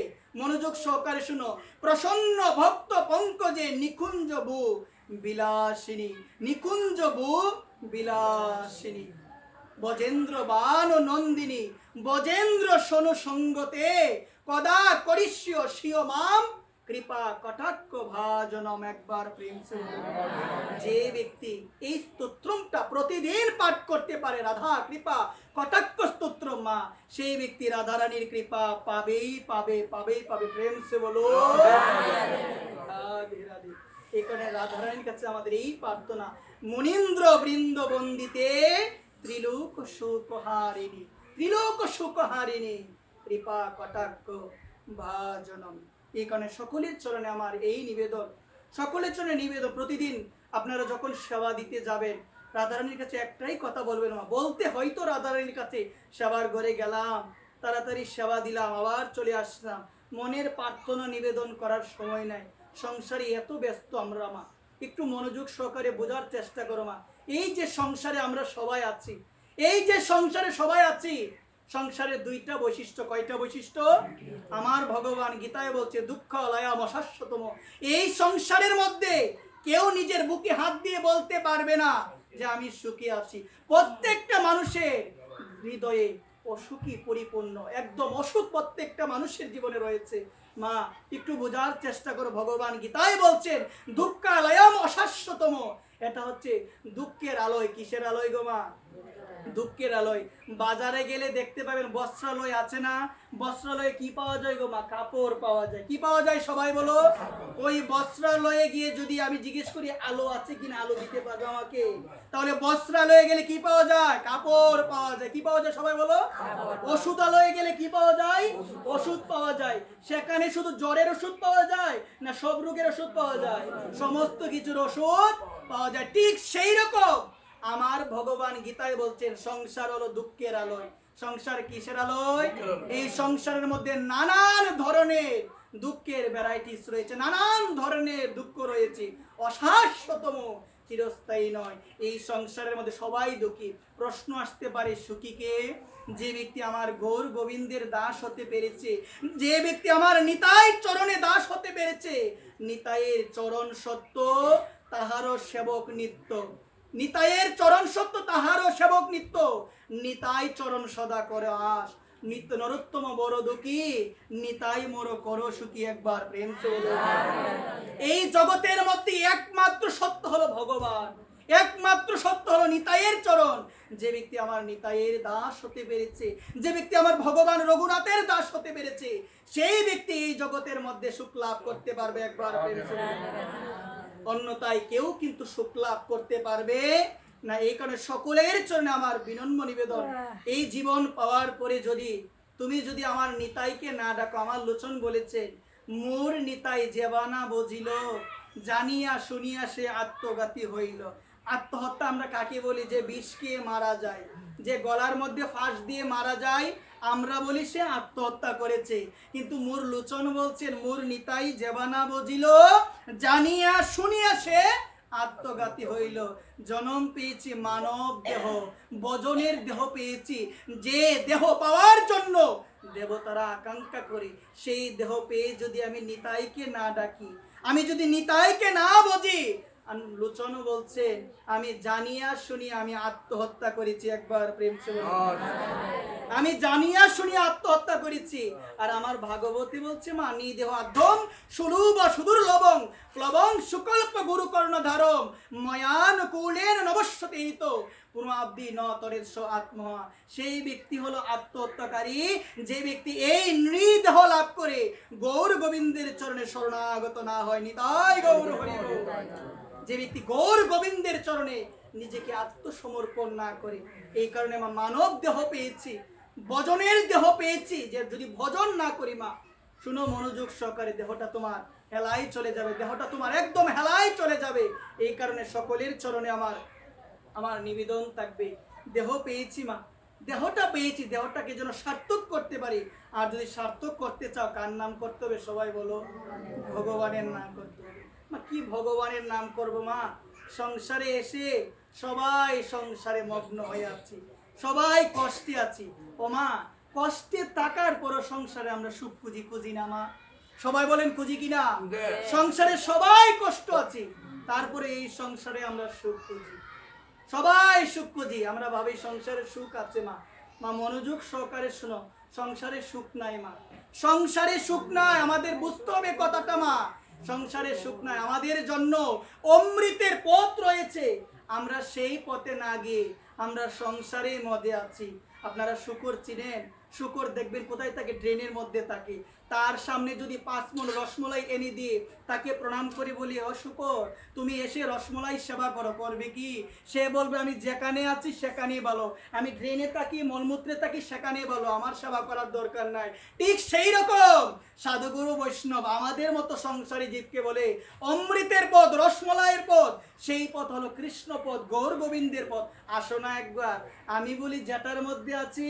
মনোযোগ সহকারে শুনো, প্রসন্ন ভক্ত পঙ্কজে নিকুঞ্জ বু বিলাসিনী, নিকুঞ্জ বু বিলাসিনী, বজেন্দ্র বান নন্দিনী, বজেন্দ্র সোনু সঙ্গতে কদা করিষ্য শিও মাম কৃপা কটাক্ষ ভাজনম। একবার প্রেম, যে ব্যক্তি এই স্তোত্রটা প্রতিদিন পাঠ করতে পারে, রাধা কৃপা কটাক্ষ স্তোত্র মা, সেই ব্যক্তি রাধারানীর কৃপা পাবেই পাবে, পাবেই পাবে। প্রেম সে বলো রাধে রাধে। এখানে রাধারানীর কাছে আমাদের এই প্রার্থনা, মনীন্দ্র বৃন্দ বন্দিতে ত্রিলোক সুখহারিণী, ত্রিলোক সুখহারিণী কৃপা কটাক্ষ ভাজনম। এই কারণে সকলের চরণে আমার এই নিবেদন, সকলের চরণে নিবেদন, প্রতিদিন আপনারা যখন সেবা দিতে যাবেন, রাধারানীর কাছে একটাই কথা বলবেন মা, বলতে হয়তো রাধারানীর কাছে সেবার ঘরে গেলাম, তাড়াতাড়ি সেবা দিলাম, আবার চলে আসলাম, মনের প্রার্থনা নিবেদন করার সময় নাই, সংসারে এত ব্যস্ত আমরা মা, একটু মনোযোগ সহকারে বোঝার চেষ্টা করো মা। এই যে সংসারে আমরা সবাই আছি, এই যে সংসারে সবাই আছি, সংসারের দুইটা বৈশিষ্ট্য, কয়টা বৈশিষ্ট্য? আমার ভগবান গীতায় বলছে দুঃখ লয়াম অশাশ্বতম। এই সংসারের মধ্যে কেউ নিজের বুকে হাত দিয়ে বলতে পারবে না যে আমি সুখী আছি। প্রত্যেকটা মানুষের হৃদয়ে অসুখী পরিপূর্ণ, একদম অসুখ প্রত্যেকটা মানুষের জীবনে রয়েছে মা, একটু বোঝার চেষ্টা করো। ভগবান গীতায় বলছেন দুঃখালয়ম অশাশ্বতম, এটা হচ্ছে দুঃখের আলোয়। কিসের আলোয় গো মা? দুঃখের আলোয়। বাজারে গেলে দেখতে পাবেন বস্ত্রালয় আছে না, বস্ত্রালয়ে কি পাওয়া যায় গো মা? কাপড় পাওয়া যায়। কি পাওয়া যায় সবাই বলো? ওই বস্ত্রালয়ে গিয়ে যদি আমি জিজ্ঞেস করি আলো আছে কিনা, আলো দিতে পারবে আমাকে? তাহলে বস্ত্রালয়ে গেলে কি পাওয়া যায়? কাপড় পাওয়া যায়। কি পাওয়া যায় সবাই বলো? ওষুধালয়ে গেলে কি পাওয়া যায়? ওষুধ পাওয়া যায়। সেখানে শুধু জ্বরের ওষুধ পাওয়া যায় না সব রোগের ওষুধ পাওয়া যায়? সমস্ত কিছুর ওষুধ পাওয়া যায়। ঠিক সেই রকম আমার ভগবান গীতায় বলছেন সংসার হলো দুঃখের আলোয়। সংসার কিসের আলোয়? এই সংসারের মধ্যে নানান ধরনের দুঃখের ভ্যারাইটিস রয়েছে, নানান ধরনের দুঃখ রয়েছে, অশাশ্বতম, চিরস্থায়ী নয়। এই সংসারের মধ্যে সবাই দুঃখী। প্রশ্ন আসতে পারে সুখী কে? যে ব্যক্তি আমার গৌর গোবিন্দের দাস হতে পেরেছে, যে ব্যক্তি আমার নিতাই চরণে দাস হতে পেরেছে, নিতাইয়ের চরণ সত্য তাহারও সেবক নিত্য, নিতাইয়ের চরণ সত্য তাহারও সেবক নিত্য, নিতাই চরণ সদা করে আস, নিত্য নরোত্তম বড় দুঃখী, নিতাই মোর করো সুখী। একবার প্রেম। এই জগতের মধ্যে একমাত্র সত্য হলো ভগবান। একমাত্র সত্য হলো নিতাইয়ের চরণ। যে ব্যক্তি আমার নিতাইয়ের দাস হতে পেরেছে, যে ব্যক্তি আমার ভগবান রঘুনাথের দাস হতে পেরেছে, সেই ব্যক্তি এই জগতের মধ্যে সুখ লাভ করতে পারবে। একবার অন্যথায় কেউ কিন্তু সুখ লাভ করতে পারবে না। এই কারণে সকলের চরণে আমার বিনম্র নিবেদন, এই জীবন পাওয়ার পরে তুমি যদি আমার নিতাইকে না ডাকো, আমার লোচন বলেছে, মোর নিতাই যেবানা বজিল, জানিয়া শুনিয়া সে আত্মঘাতী হইল। আত্মহত্যা আমরা কাকে বলি? যে বিষ খেয়ে মারা যায়, যে গলার মধ্যে ফাঁস দিয়ে মারা যায়, আমরা বলি সে আত্মহত্যা করেছে। কিন্তু মোর লোচন বলছেন, মোর নিতাই যেবানা বজিল, জানিয়া শুনিয়া সে আত্মঘাতী হইল। জনম পেয়েছি মানব দেহ, বজনের দেহ পেয়েছি, যে দেহ পাওয়ার জন্য দেবতারা আকাঙ্ক্ষা করি, সেই দেহ পেয়ে যদি আমি নিতাইকে না ডাকি, আমি যদি নিতাইকে না বুঝি, লোচন বলছেন আমি জানিয়া শুনিয়া আমি আত্মহত্যা করেছি। একবার প্রেম সে আমি জানিয়া শুনিয়া আত্মহত্যা করেছি। আর আমার ভাগবতী বলছে, মা নি দেহ আধ্যম সুরূপ সুদূর লবং প্লবং সুকল্প গুরু কর্ণ ধারম ময়ান কুলেন নবস্বতে হিত পুনরাব্দি ন তরের আত্মা। সেই ব্যক্তি হলো আত্মহত্যাকারী, যে ব্যক্তি এই নৃদেহ লাভ করে গৌর গোবিন্দের চরণে শরণাগত না হয়। নিতাই গৌর হরি বল। যে ব্যক্তি গৌর গোবিন্দের চরণে নিজেকে আত্মসমর্পণ না করে, এই কারণে মা মানব দেহ পেয়েছি, ভজনের দেহ পেয়েছি, যে যদি ভজন না করি মা, শুনো মনোযোগ সহকারে, দেহটা তোমার হেলাই চলে যাবে, দেহটা তোমার একদম হেলাই চলে যাবে। এই কারণে সকলের চরণে আমার নিবেদন থাকবে, দেহ পেয়েছি মা, দেহটা পেয়েছি, দেহটাকে যেন সার্থক করতে পারি। আর যদি সার্থক করতে চাও, কার নাম করতে হবে? সবাই বলো, ভগবানের নাম করতে হবে। মা কি ভগবানের নাম করব মা? সংসারে এসে সবাই সংসারে মগ্ন হয়ে আছি, সবাই কষ্টে আছি। ও মা, কষ্টে থাকার পরও সংসারে আমরা সুখ খুঁজি না মা? সবাই বলেন খুঁজি কিনা? সংসারে সবাই কষ্ট আছি, তারপরে এই সংসারে আমরা সুখ খুঁজি, সবাই সুখ খুঁজি। আমরা ভাবি সংসারে সুখ আছে মা। মা মনোযোগ সহকারে শোনো, সংসারে সুখ নাই মা, সংসারে সুখ নাই। আমাদের বুঝতে হবে কথাটা মা, সংসারে সুখ নাই। আমাদের জন্য অমৃতের পথ রয়েছে, আমরা সেই পথে না গিয়ে আমরা সংসারের মধ্যে আছি। আপনারা শুকর চিনেন? শুকর দেখবেন কোথায় থাকে? ড্রেনের মধ্যে থাকে। তার সামনে যদি 5 মণ রসমলাই এনে দিয়ে তাকে প্রণাম করে বলি, ও শুকর তুমি এসে রসমলাই সেবা করো, করবে কি? সে বলবে আমি যেখানে আছি সেখানেই ভালো, আমি ড্রেনে থাকি মলমূত্রে থাকি সেখানেই ভালো, আমার সেবা করার দরকার নাই। ঠিক সেই রকম সাধুগুরু বৈষ্ণব আমাদের মতো সংসারী জীবকে বলে অমৃতের পথ, রসমলাইয়ের পথ, সেই পথ হলো কৃষ্ণ পথ, গৌর গোবিন্দের পথ। আসো না একবার, আমি বলি যেটার মধ্যে আছি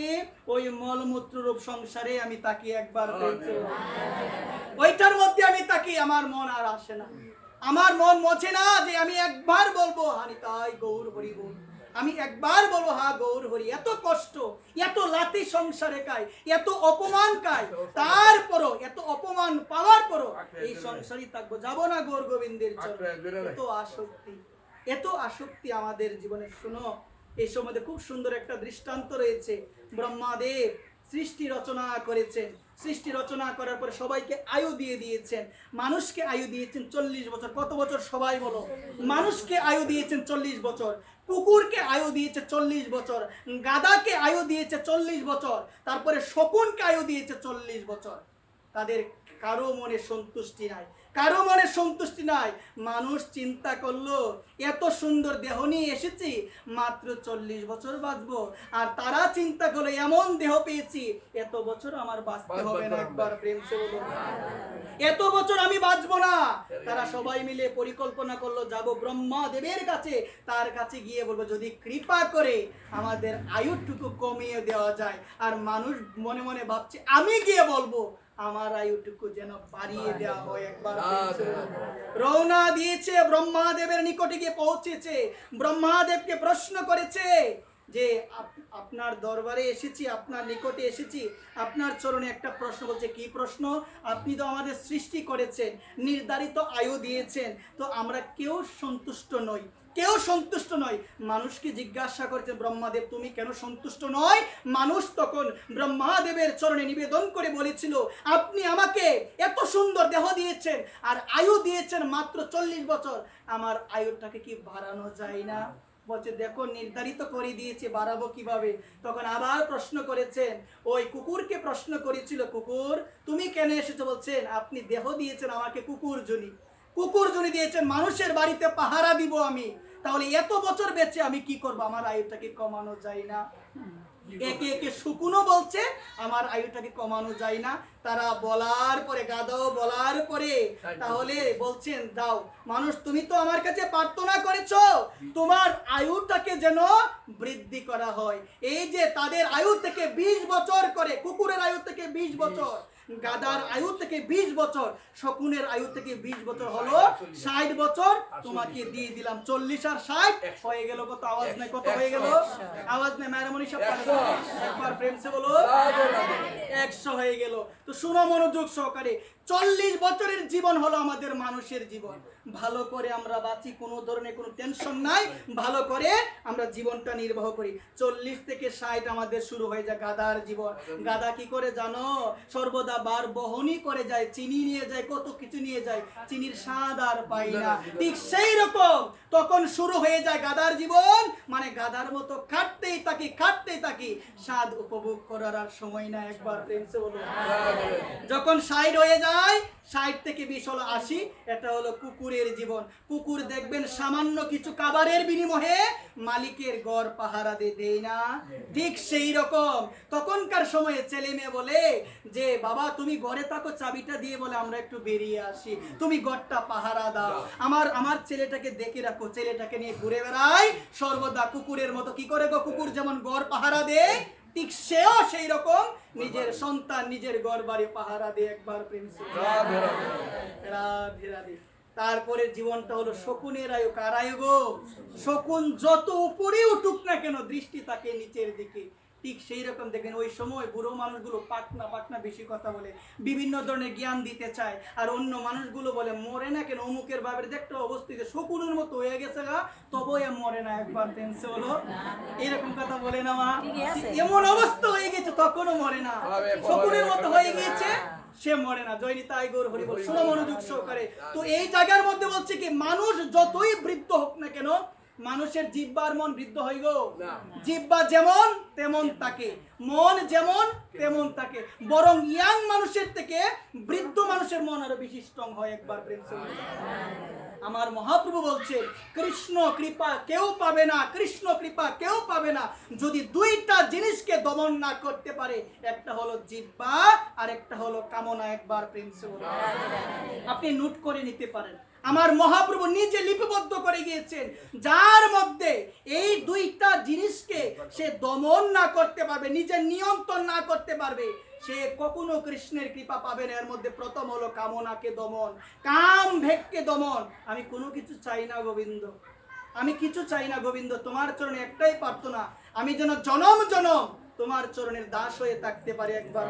ওই মলমূত্র রূপ সংসারে আমি তাকি, একবার ওইটার মধ্যে আমি তাকি, আমার মন আর আসে না, আমার মন মোছে না যে আমি একবার বলবো হানিতাই গৌর হরি বল, আমি একবার বলবো হা গৌর হরি। এত কষ্ট, এত লাতি সংসারে খায়, এত অপমান খায়, তারপরও এত অপমান পাওয়ার পরও এই সংসারই থাকবো, যাবো না গৌর গোবিন্দের চরণে। এত আসক্তি, এত আসক্তি আমাদের জীবনে। শুনো, এই সম্বন্ধে খুব সুন্দর একটা দৃষ্টান্ত রয়েছে। ব্রহ্মাদেব সৃষ্টি রচনা করেছেন, সৃষ্টি রচনা করার পরে সবাইকে আয়ু দিয়ে দিয়েছেন, মানুষকে আয়ু দিয়েছেন 40 বছর। কত বছর সবাই বলো? মানুষকে আয়ু দিয়েছেন 40 বছর, কুকুরকে আয়ু দিয়েছে 40 বছর, গাধাকে আয়ু দিয়েছে 40 বছর, তারপরে শকুনকে আয়ু দিয়েছে 40 বছর। তাদের কারো মনে সন্তুষ্টি নাই, কারো মনে সন্তুষ্টি নাই। মানুষ চিন্তা করলো এত সুন্দর দেহ নিয়ে এসেছি, মাত্র 40 বছর বাঁচবো, আর তারা চিন্তা করলো এমন দেহ পেয়েছি এত বছর আমার বাঁচতে হবে না। একবার প্রেম সে বলো, এত বছর আমি বাঁচবো না। তারা সবাই মিলে পরিকল্পনা করলো যাব ব্রহ্মাদেবের কাছে, তার কাছে গিয়ে বলবো যদি কৃপা করে আমাদের আয়ুটুকু কমিয়ে দেওয়া যায়। আর মানুষ মনে মনে ভাবছে আমি গিয়ে বলবো আমার আয়ুটুকু যেন বাড়িয়ে দেওয়া হয়। একবার রওনা দিয়েছে, ব্রহ্মাদেবের নিকটে গিয়ে পৌঁছেছে, ব্রহ্মাদেবকে প্রশ্ন করেছে যে আপনার দরবারে এসেছি, আপনার নিকটে এসেছি, আপনার চরণে একটা প্রশ্ন। বলছে কি প্রশ্ন? আপনি তো আমাদের সৃষ্টি করেছেন, নির্ধারিত আয়ু দিয়েছেন, তো আমরা কেউ সন্তুষ্ট নই, কেউ সন্তুষ্ট নয়। মানুষকে জিজ্ঞাসা করছেন ব্রহ্মাদেব, তুমি কেন সন্তুষ্ট নয়? মানুষ তখন ব্রহ্মাদেবের চরণে নিবেদন করে বলেছিল, আপনি আমাকে এত সুন্দর দেহ দিয়েছেন আর আয়ু দিয়েছেন মাত্র 40 বছর, আমার আয়ুটাকে কি বাড়ানো যায় না? বলছে দেখো নির্ধারিত করে দিয়েছে, বাড়াবো কিভাবে? তখন আবার প্রশ্ন করেছেন, ওই কুকুরকে প্রশ্ন করেছিল, কুকুর তুমি কেন এসেছো? বলছেন আপনি দেহ দিয়েছেন আমাকে কুকুর জনি দিয়েছেন, মানুষের বাড়িতে পাহারা দিব আমি, তাহলে এত বছর বেঁচে আমি কি করব? আমার আয়ুটাকে কমানো যায় না? একে একে শকুনও বলছে আমার আয়ুটাকে কমানো যায় না। তারা বলার পরে, গাদাও বলার পরে তাহলে বলছেন, দাও মানুষ, তুমি তো আমার কাছে প্রার্থনা করেছো তোমার আয়ুটাকে যেন বৃদ্ধি করা হয়। এই যে তাদের আয়ু থেকে 20 বছর করে, কুকুরের আয়ু থেকে 20 বছর, গাদার আয়ু থেকে 20 বছর, শকুনের আয়ু থেকে 20 বছর হলো 60 বছর, তোমাকে দিয়ে দিলাম। 40 আর 60 হয়ে গেল কত? আওয়াজ নাই, কত হয়ে গেল? আওয়াজ নেই, ম্যারামনি সব একবার প্রেম সে বলো 100 হয়ে গেল। তো শুনো মনোযোগ সহকারে, 40 বছরের জীবন হলো আমাদের মানুষের জীবন। ভালো করে আমরা বাঁচি, কোনো ধরনের কোনো টেনশন নাই, ভালো করে আমরা জীবনটা নির্বাহ করি। 40 থেকে 60 আমাদের শুরু হয়ে যায় গাদার জীবন। গাদা কি করে জানো? সর্বদা বার বহনই করে যায়, চিনি নিয়ে যায়, কত কিছু নিয়ে যায়, চিনির স্বাদ আর পাই না। ঠিক সেই রকম তখন শুরু হয়ে যায় গাদার জীবন, মানে গাদার মতো কাটতেই থাকি, স্বাদ উপভোগ করার আর সময় না। একবার প্রেম সে বলো। যখন 60 হয়ে যায়, 60 থেকে 20 হলো 80, এটা হলো কুকুরের জীবন। কুকুর দেখবেন সামান্য কিছু খাবারের বিনিময়ে মালিকের গড় পাহারা দেয় না? ঠিক সেই রকম তখনকার সময়ে ছেলে মেয়ে বলে যে বাবা তুমি ঘরে থাকো, চাবিটা দিয়ে বলে আমরা একটু বেরিয়ে আসি, তুমি গড়টা পাহারা দাও, আমার ছেলেটাকে দেখে রাখো। ছেলেটাকে নিয়ে ঘুরে বেড়ায় সর্বদা কুকুরের মতো। কি করে গো? কুকুর যেমন গড় পাহারা দেয়, ঠিক সেও সেই রকম নিজের সন্তান, নিজের ঘর বাড়ি পাহারা দিয়ে। একবার প্রেম রাধে। তারপরে জীবনটা হলো শকুনের আয়ু। কার আয়ু গো? শকুন যত উপরে উঠুক না কেন, দৃষ্টি তাকে নিচের দিকে। ঠিক সেই রকম দেখেন ওই সময় বুড়ো মানুষগুলো পাকনা বেশি কথা বলে, বিভিন্ন ধরনের জ্ঞান দিতে চায়, আর অন্য মানুষগুলো বলে মরে না কেন, অমুকের বাবের দেখতে অবস্থিত শকুনের মতো হয়ে গেছে গা, তবু এ মরে না। একবার টেন্সে হলো এরকম কথা বলে না মা? এমন অবস্থা হয়ে গেছে তখনও মরে না, শকুনের মতো হয়ে গিয়েছে, সে মরে না। জয় নিতাই গৌর হরি বল। শুনো মনোযোগ সহকারে। তো এই জায়গার মধ্যে বলছে কি, মানুষ যতই বৃদ্ধ হোক না কেন, মানুষের জিহ্বার মন বৃদ্ধ হয় গো? জিহ্বা যেমন তেমন থাকে, মন যেমন তেমন থাকে, বরং ইয়াং মানুষের থেকে বৃদ্ধ মানুষের মন আরো বেশি স্ট্রং হয়। একবার প্রেম সে আমার মহাপ্রভু বলছেন, কৃষ্ণ কৃপা কেউ পাবে না, কৃষ্ণ কৃপা কেউ পাবে না যদি দুইটা জিনিসকে দমন না করতে পারে। একটা হলো জিহ্বা আর একটা হলো কামনা। একবার প্রেম সে আপনি নোট করে নিতে পারেন, আমার মহাপ্রভু নিজে লিপিবদ্ধ করে গিয়েছেন, যার মধ্যে এই দুইটা জিনিসকে সে দমন না করতে পারবে, নিজের নিয়ন্ত্রণ না করতে পারবে, সে কখনো কৃষ্ণের কৃপা পাবে না। এর মধ্যে প্রথম হলো কামনাকে দমন, কাম ভেগকে দমন। আমি কোনো কিছু চাই না গোবিন্দ, আমি কিছু চাই না গোবিন্দ, তোমার চরণে একটাই প্রার্থনা, আমি যেন জনম জনম তোমার চরণের দাস হয়ে থাকতে পারি। একবার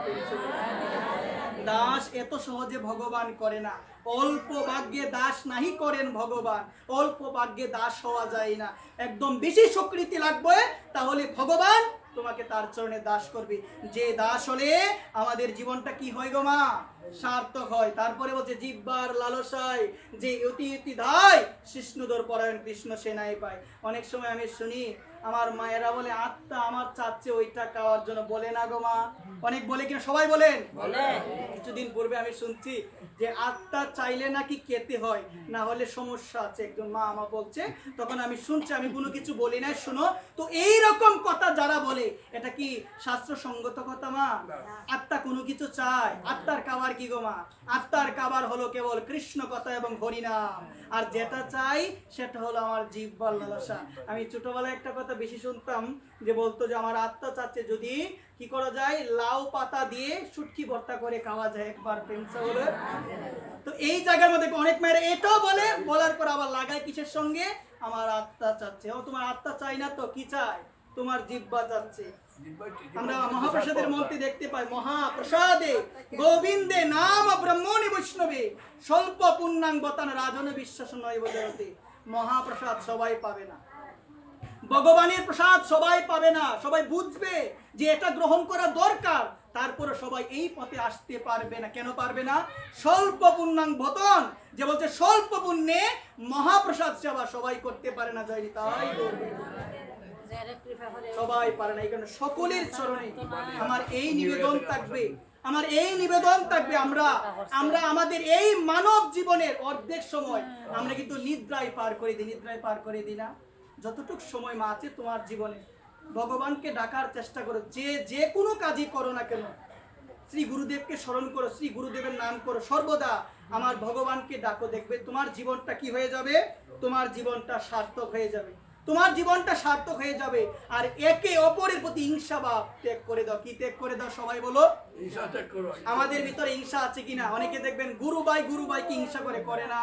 দাস এত সহজে ভগবান করে না, অল্প ভাগ্যে দাস নাহি করেন ভগবান, অল্প ভাগ্যে দাস হওয়া যায় না, একদম বেশি স্বীকৃতি লাগবে, তাহলে ভগবান তোমাকে তার চরণে দাস করবে। যে দাস হলে আমাদের জীবনটা কি হয় গো মা? সার্থক হয়। তারপরে বলছে জিহ্বার লালসায় যে অতি ধায় কৃষ্ণদর পরায়ণ কৃষ্ণ সেনাই পায়। অনেক সময় আমি শুনি আমার মায়েরা বলে আত্মা আমার চাচ্ছে ওইটা খাওয়ার জন্য, বলে না গো মা? অনেক বলে কিনা? সবাই বলেন? কিছুদিন পূর্বে আমি শুনছি যে আত্মা চাইলে নাকি খেতে হয়, না হলে সমস্যা আছে। একজন মা আমার বলছে, তখন আমি শুনছি, আমি কোনো কিছু বলি না। শুনো তো, এই রকম কথা যারা বলে এটা কি শাস্ত্রসঙ্গত কথা মা? আত্মা কোনো কিছু চায়? আত্মার খাবার কি গো মা? আত্মার খাবার হলো কেবল কৃষ্ণ কথা এবং হরিনাম, আর যেটা চাই সেটা হলো আমার জিহ্বার লালসা। আমি ছোটবেলায় একটা কথা বেশি শুনতাম, যে বলতো যে আমার আত্মা চাচ্ছে যদি কি করা যায়, লাউ পাতা দিয়ে শুটকি ভর্তা করে খাওয়া যায়। একবার প্রেমসা বলে। তো এই জায়গার মধ্যে অনেক মায়ের এটাও বলে, বলার পর আবার লাগায় কিসের সঙ্গে? আমার আত্মা চাচ্ছে। ও তোমার আত্মা চাই না তো কি চাই? তোমার জিহ্বা চাচ্ছে। আমরা মহাপ্রসাদের মধ্যে দেখতে পাই, মহাপ্রসাদে গোবিন্দে নাম ব্রহ্মণি বৈষ্ণবে স্বল্প পুণ্যাং বতান রাজনে বিশ্বাস নয় বোঝাতে। মহাপ্রসাদ সবাই পাবে না, ভগবানের প্রসাদ সবাই পাবে না। সবাই বুঝবে যে এটা গ্রহণ করা দরকার, তারপরে সবাই এই পথে আসতে পারবে না। কেন পারবে না? স্বল্প পুণ্যাং ভতন, যে বলছে স্বল্প পুণ্যে মহাপ্রসাদ সেবা সবাই করতে পারে না। জয় নিতাই গৌর। সবাই পারে না। এই কারণে সকলের চরণে আমার এই নিবেদন থাকবে, আমার এই নিবেদন থাকবে, আমরা আমাদের এই মানব জীবনের অর্ধেক সময় আমরা কিন্তু নিদ্রায় পার করে দিই। নিদ্রায় পার করে দিই না? যতটুকু সময় মা আছে তোমার জীবনে ভগবানকে ডাকার চেষ্টা করো। যে কোনো কাজই করো না কেন, শ্রী গুরুদেবকে স্মরণ করো, শ্রী গুরুদেবের নাম করো, সর্বদা আমার ভগবানকে ডাকো। দেখবে তোমার জীবনটা কি হয়ে যাবে? তোমার জীবনটা সার্থক হয়ে যাবে, তোমার জীবনটা সার্থক হয়ে যাবে। আর একে অপরের প্রতি হিংসা ভাব ত্যাগ করে দাও। কি ত্যাগ করে দাও? সবাই বলো। আমাদের ভিতরে হিংসা আছে কিনা? অনেকে দেখবেন গুরু ভাইকে হিংসা করে না।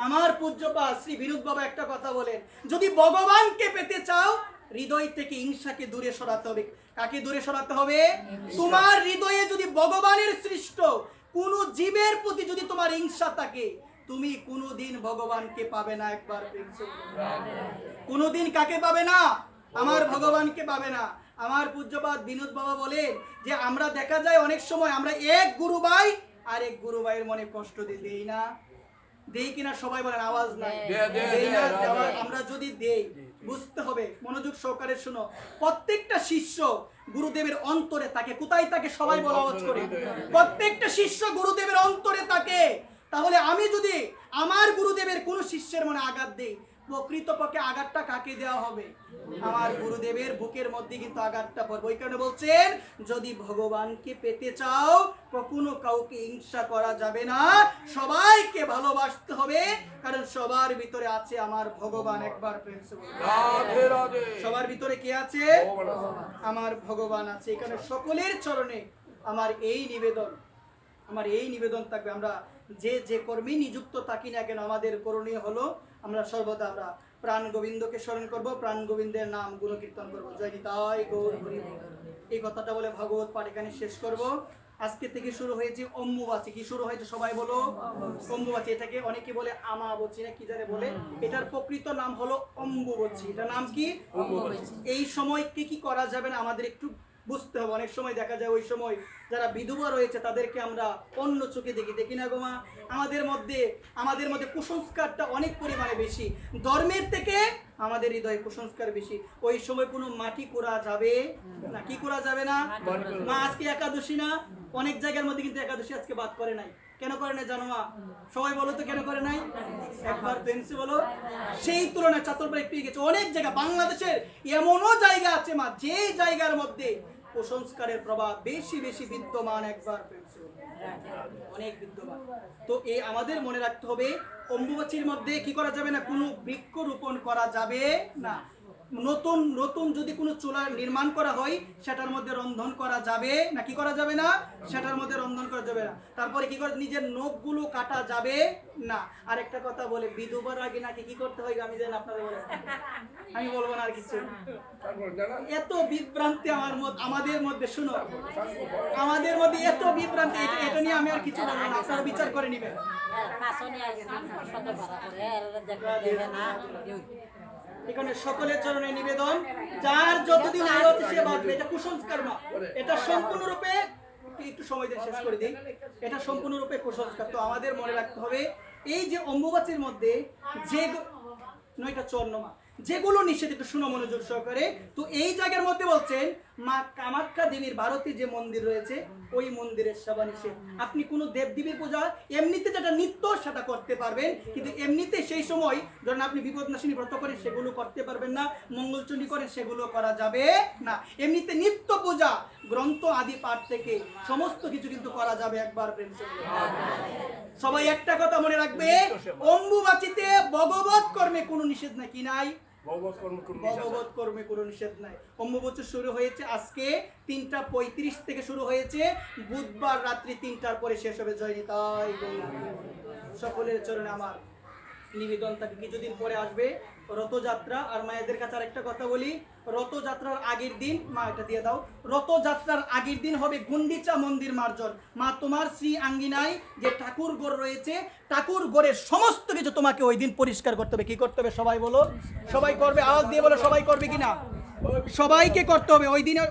আমার পূজ্যপাদ শ্রী বিনোদ বাবা একটা কথা বলেন, যদি ভগবানকে পেতে চাও হৃদয় থেকে হিংসাকে দূরে সরাতে হবে। কাকে দূরে সরাতে হবে? তোমার হৃদয়ে যদি ভগবানের সৃষ্ট কোন জীবের প্রতি যদি তোমার হিংসা থাকে, তুমি কোনোদিন ভগবানকে পাবে না। একবার কোনোদিন কাকে পাবে না? আমার ভগবানকে পাবে না। আমার পূজ্যপাদ বিনোদ বাবা বলেন যে আমরা দেখা যায় অনেক সময় আমরা এক গুরু ভাই আর এক গুরু ভাইয়ের মনে কষ্ট দেই না? দেই কিনা? সবাই বলেন। আওয়াজ নাই। দেই না? আমরা যদি দেই, বুঝতে হবে, মনোযোগ সহকারে শুনো। প্রত্যেকটা শিষ্য গুরুদেবের অন্তরে থাকে। কোথায় থাকে? সবাই বলা আওয়াজ করে। প্রত্যেকটা শিষ্য গুরুদেবের অন্তরে থাকে। তাহলে আমি যদি আমার গুরুদেবের কোন শিষ্যের মনে আঘাত দেই, প্রকৃতপক্ষে আঘাতটা কাকে দেওয়া হবে? আমার গুরুদেবের বুকের মধ্যে কিন্তু আঘাতটা পড়বে। ওই কারণে বলছেন যদি ভগবানকে পেতে চাও কখনো কাউকে হিংসা করা যাবে না, সবাইকে ভালোবাসতে হবে, কারণ সবার ভিতরে আছে আমার ভগবান। একবার প্রেম সে বলুন। সবার ভিতরে কে আছে? আমার ভগবান আছে। এখানে সকলের চরণে আমার এই নিবেদন থাকবে। আমরা যে কর্মে নিযুক্ত থাকি না কেন, আমাদের করণীয় হলো আমরা সর্বদা আমরা প্রাণ গোবিন্দকে স্মরণ করব, প্রাণ গোবিন্দের নাম গুণ কীর্তন করবো। জয় নিতাই গৌর হরি। এই কথাটা বলে ভাগবত পাঠ এখানে শেষ করব। আজকে থেকে শুরু হয়েছে অম্বুবাচী। কি শুরু হয়েছে? সবাই বলো। অম্বুবাচী। এটাকে অনেকে বলে আমাবচী না কি জানে বলে। এটার প্রকৃত নাম হলো অম্বুবাচী। এটার নাম কি? এই সময় কি করা যাবে না আমাদের একটু বুঝতে হবে। অনেক সময় দেখা যায় ওই সময় যারা বিধবা রয়েছে তাদেরকে আমরা অন্য চোখে দেখি না গো মা। আমাদের মধ্যে কুসংস্কারটা অনেক পরিমাণে বেশি। ধর্মের থেকে আমাদের হৃদয়ে কুসংস্কার বেশি। ওই সময় কোনো মাটি করা যাবে না। কি করা যাবে না? মা আজকে একাদশী না? অনেক জায়গার মধ্যে কিন্তু একাদশী আজকে বাদ করে নাই। কেন করে নাই জানো মা? সবাই বলো তো কেন করে নাই? একবার পেন্সি বলো। সেই তুলনায় চাতরপাড়া একটু গেছে। অনেক জায়গা বাংলাদেশের এমনও জায়গা আছে মা, যে জায়গার মধ্যে কুসংস্কারের প্রভাব বেশি বিদ্যমান। একবার পেন্সি বলো। অনেক বিদ্যমান। তো এই আমাদের মনে রাখতে হবে অম্বুবাচীর মধ্যে কি করা যাবে না? কোনো বৃক্ষরোপণ করা যাবে না। নতুন যদি কোনো চুলা নির্মাণ করা হয় সেটার মধ্যে রন্ধন করা যাবে না। কি করা যাবে না? সেটার মধ্যে রন্ধন করা যাবে না। তারপরে কি করে? নিজের নখগুলো কাটা যাবে না। আর একটা কথা বলে, বিধবার আগে নাকি কি করতে হয় আমি জানি, আপনারা বলেন। আমি বলবো না আর কিছু। এত বিভ্রান্তি আমাদের মধ্যে, শুনো, আমাদের মধ্যে এত বিভ্রান্তি, এটা নিয়ে আমি আর কিছু বলবো না, আপনারা বিচার করে নেবেন। এখানে সকলের চরণে নিবেদন, যার যতদিন আয়ু আছে সে বাঁচবে। এটা কুসংস্কার না, এটা সম্পূর্ণরূপে, একটু সময় দিয়ে শেষ করে দিই, এটা সম্পূর্ণরূপে কুসংস্কার। তো আমাদের মনে রাখতে হবে এই যে অম্বুবাচীর মধ্যে যে 9টা চন্দ্রমা যেগুলো নিষেধ, একটু শুনো মনোযোগ সহকারে। তো এই জায়গার মধ্যে বলছেন মা কামাখ্যা দেবীর ভারতে যে মন্দির রয়েছে ওই মন্দিরের সেবা নিষেধ। আপনি কোনো দেবদেবীর পূজা এমনিতে যেটা নিত্য সেটা করতে পারবেন, কিন্তু এমনিতে সেই সময় ধরেন আপনি বিপদনাশিনী ব্রত করেন সেগুলো করতে পারবেন না, মঙ্গলচণ্ডী করেন সেগুলো করা যাবে না। এমনিতে নিত্য পূজা গ্রন্থ আদি পাঠ থেকে সমস্ত কিছু কিন্তু করা যাবে। একবার প্রেম সবাই একটা কথা মনে রাখবে, অম্বুবাচীতে ভগবত কর্মে কোনো নিষেধ নাই। কি নাই? ভগবত কর্মে কোনো নিষেধ নাই। অম্বুবাচী শুরু হয়েছে আজকে 3টা 35 থেকে শুরু হয়েছে, বুধবার রাত্রি 3টার পরে শেষ হবে। জয় নিতাই গৌর। সকলের চরণে আমার নিবেদন থাকে, কিছুদিন পরে আসবে রথযাত্রা। আর মায়েদের কাছে আরেকটা কথা বলি, রথযাত্রার আগের দিন, মা এটা দিয়ে দাও, রথযাত্রার আগের দিন হবে গুন্ডিচা মন্দির মার্জন। মা তোমার শ্রী আঙ্গিনায় যে ঠাকুর ঘর রয়েছে, ঠাকুর ঘরের সমস্ত কিছু তোমাকে ওই দিন পরিষ্কার করতে হবে। কি করতে হবে সবাই বলো? সবাই করবে, আওয়াজ দিয়ে বলো, সবাই করবে কিনা? সবাইকে করতে হবে ওই দিন।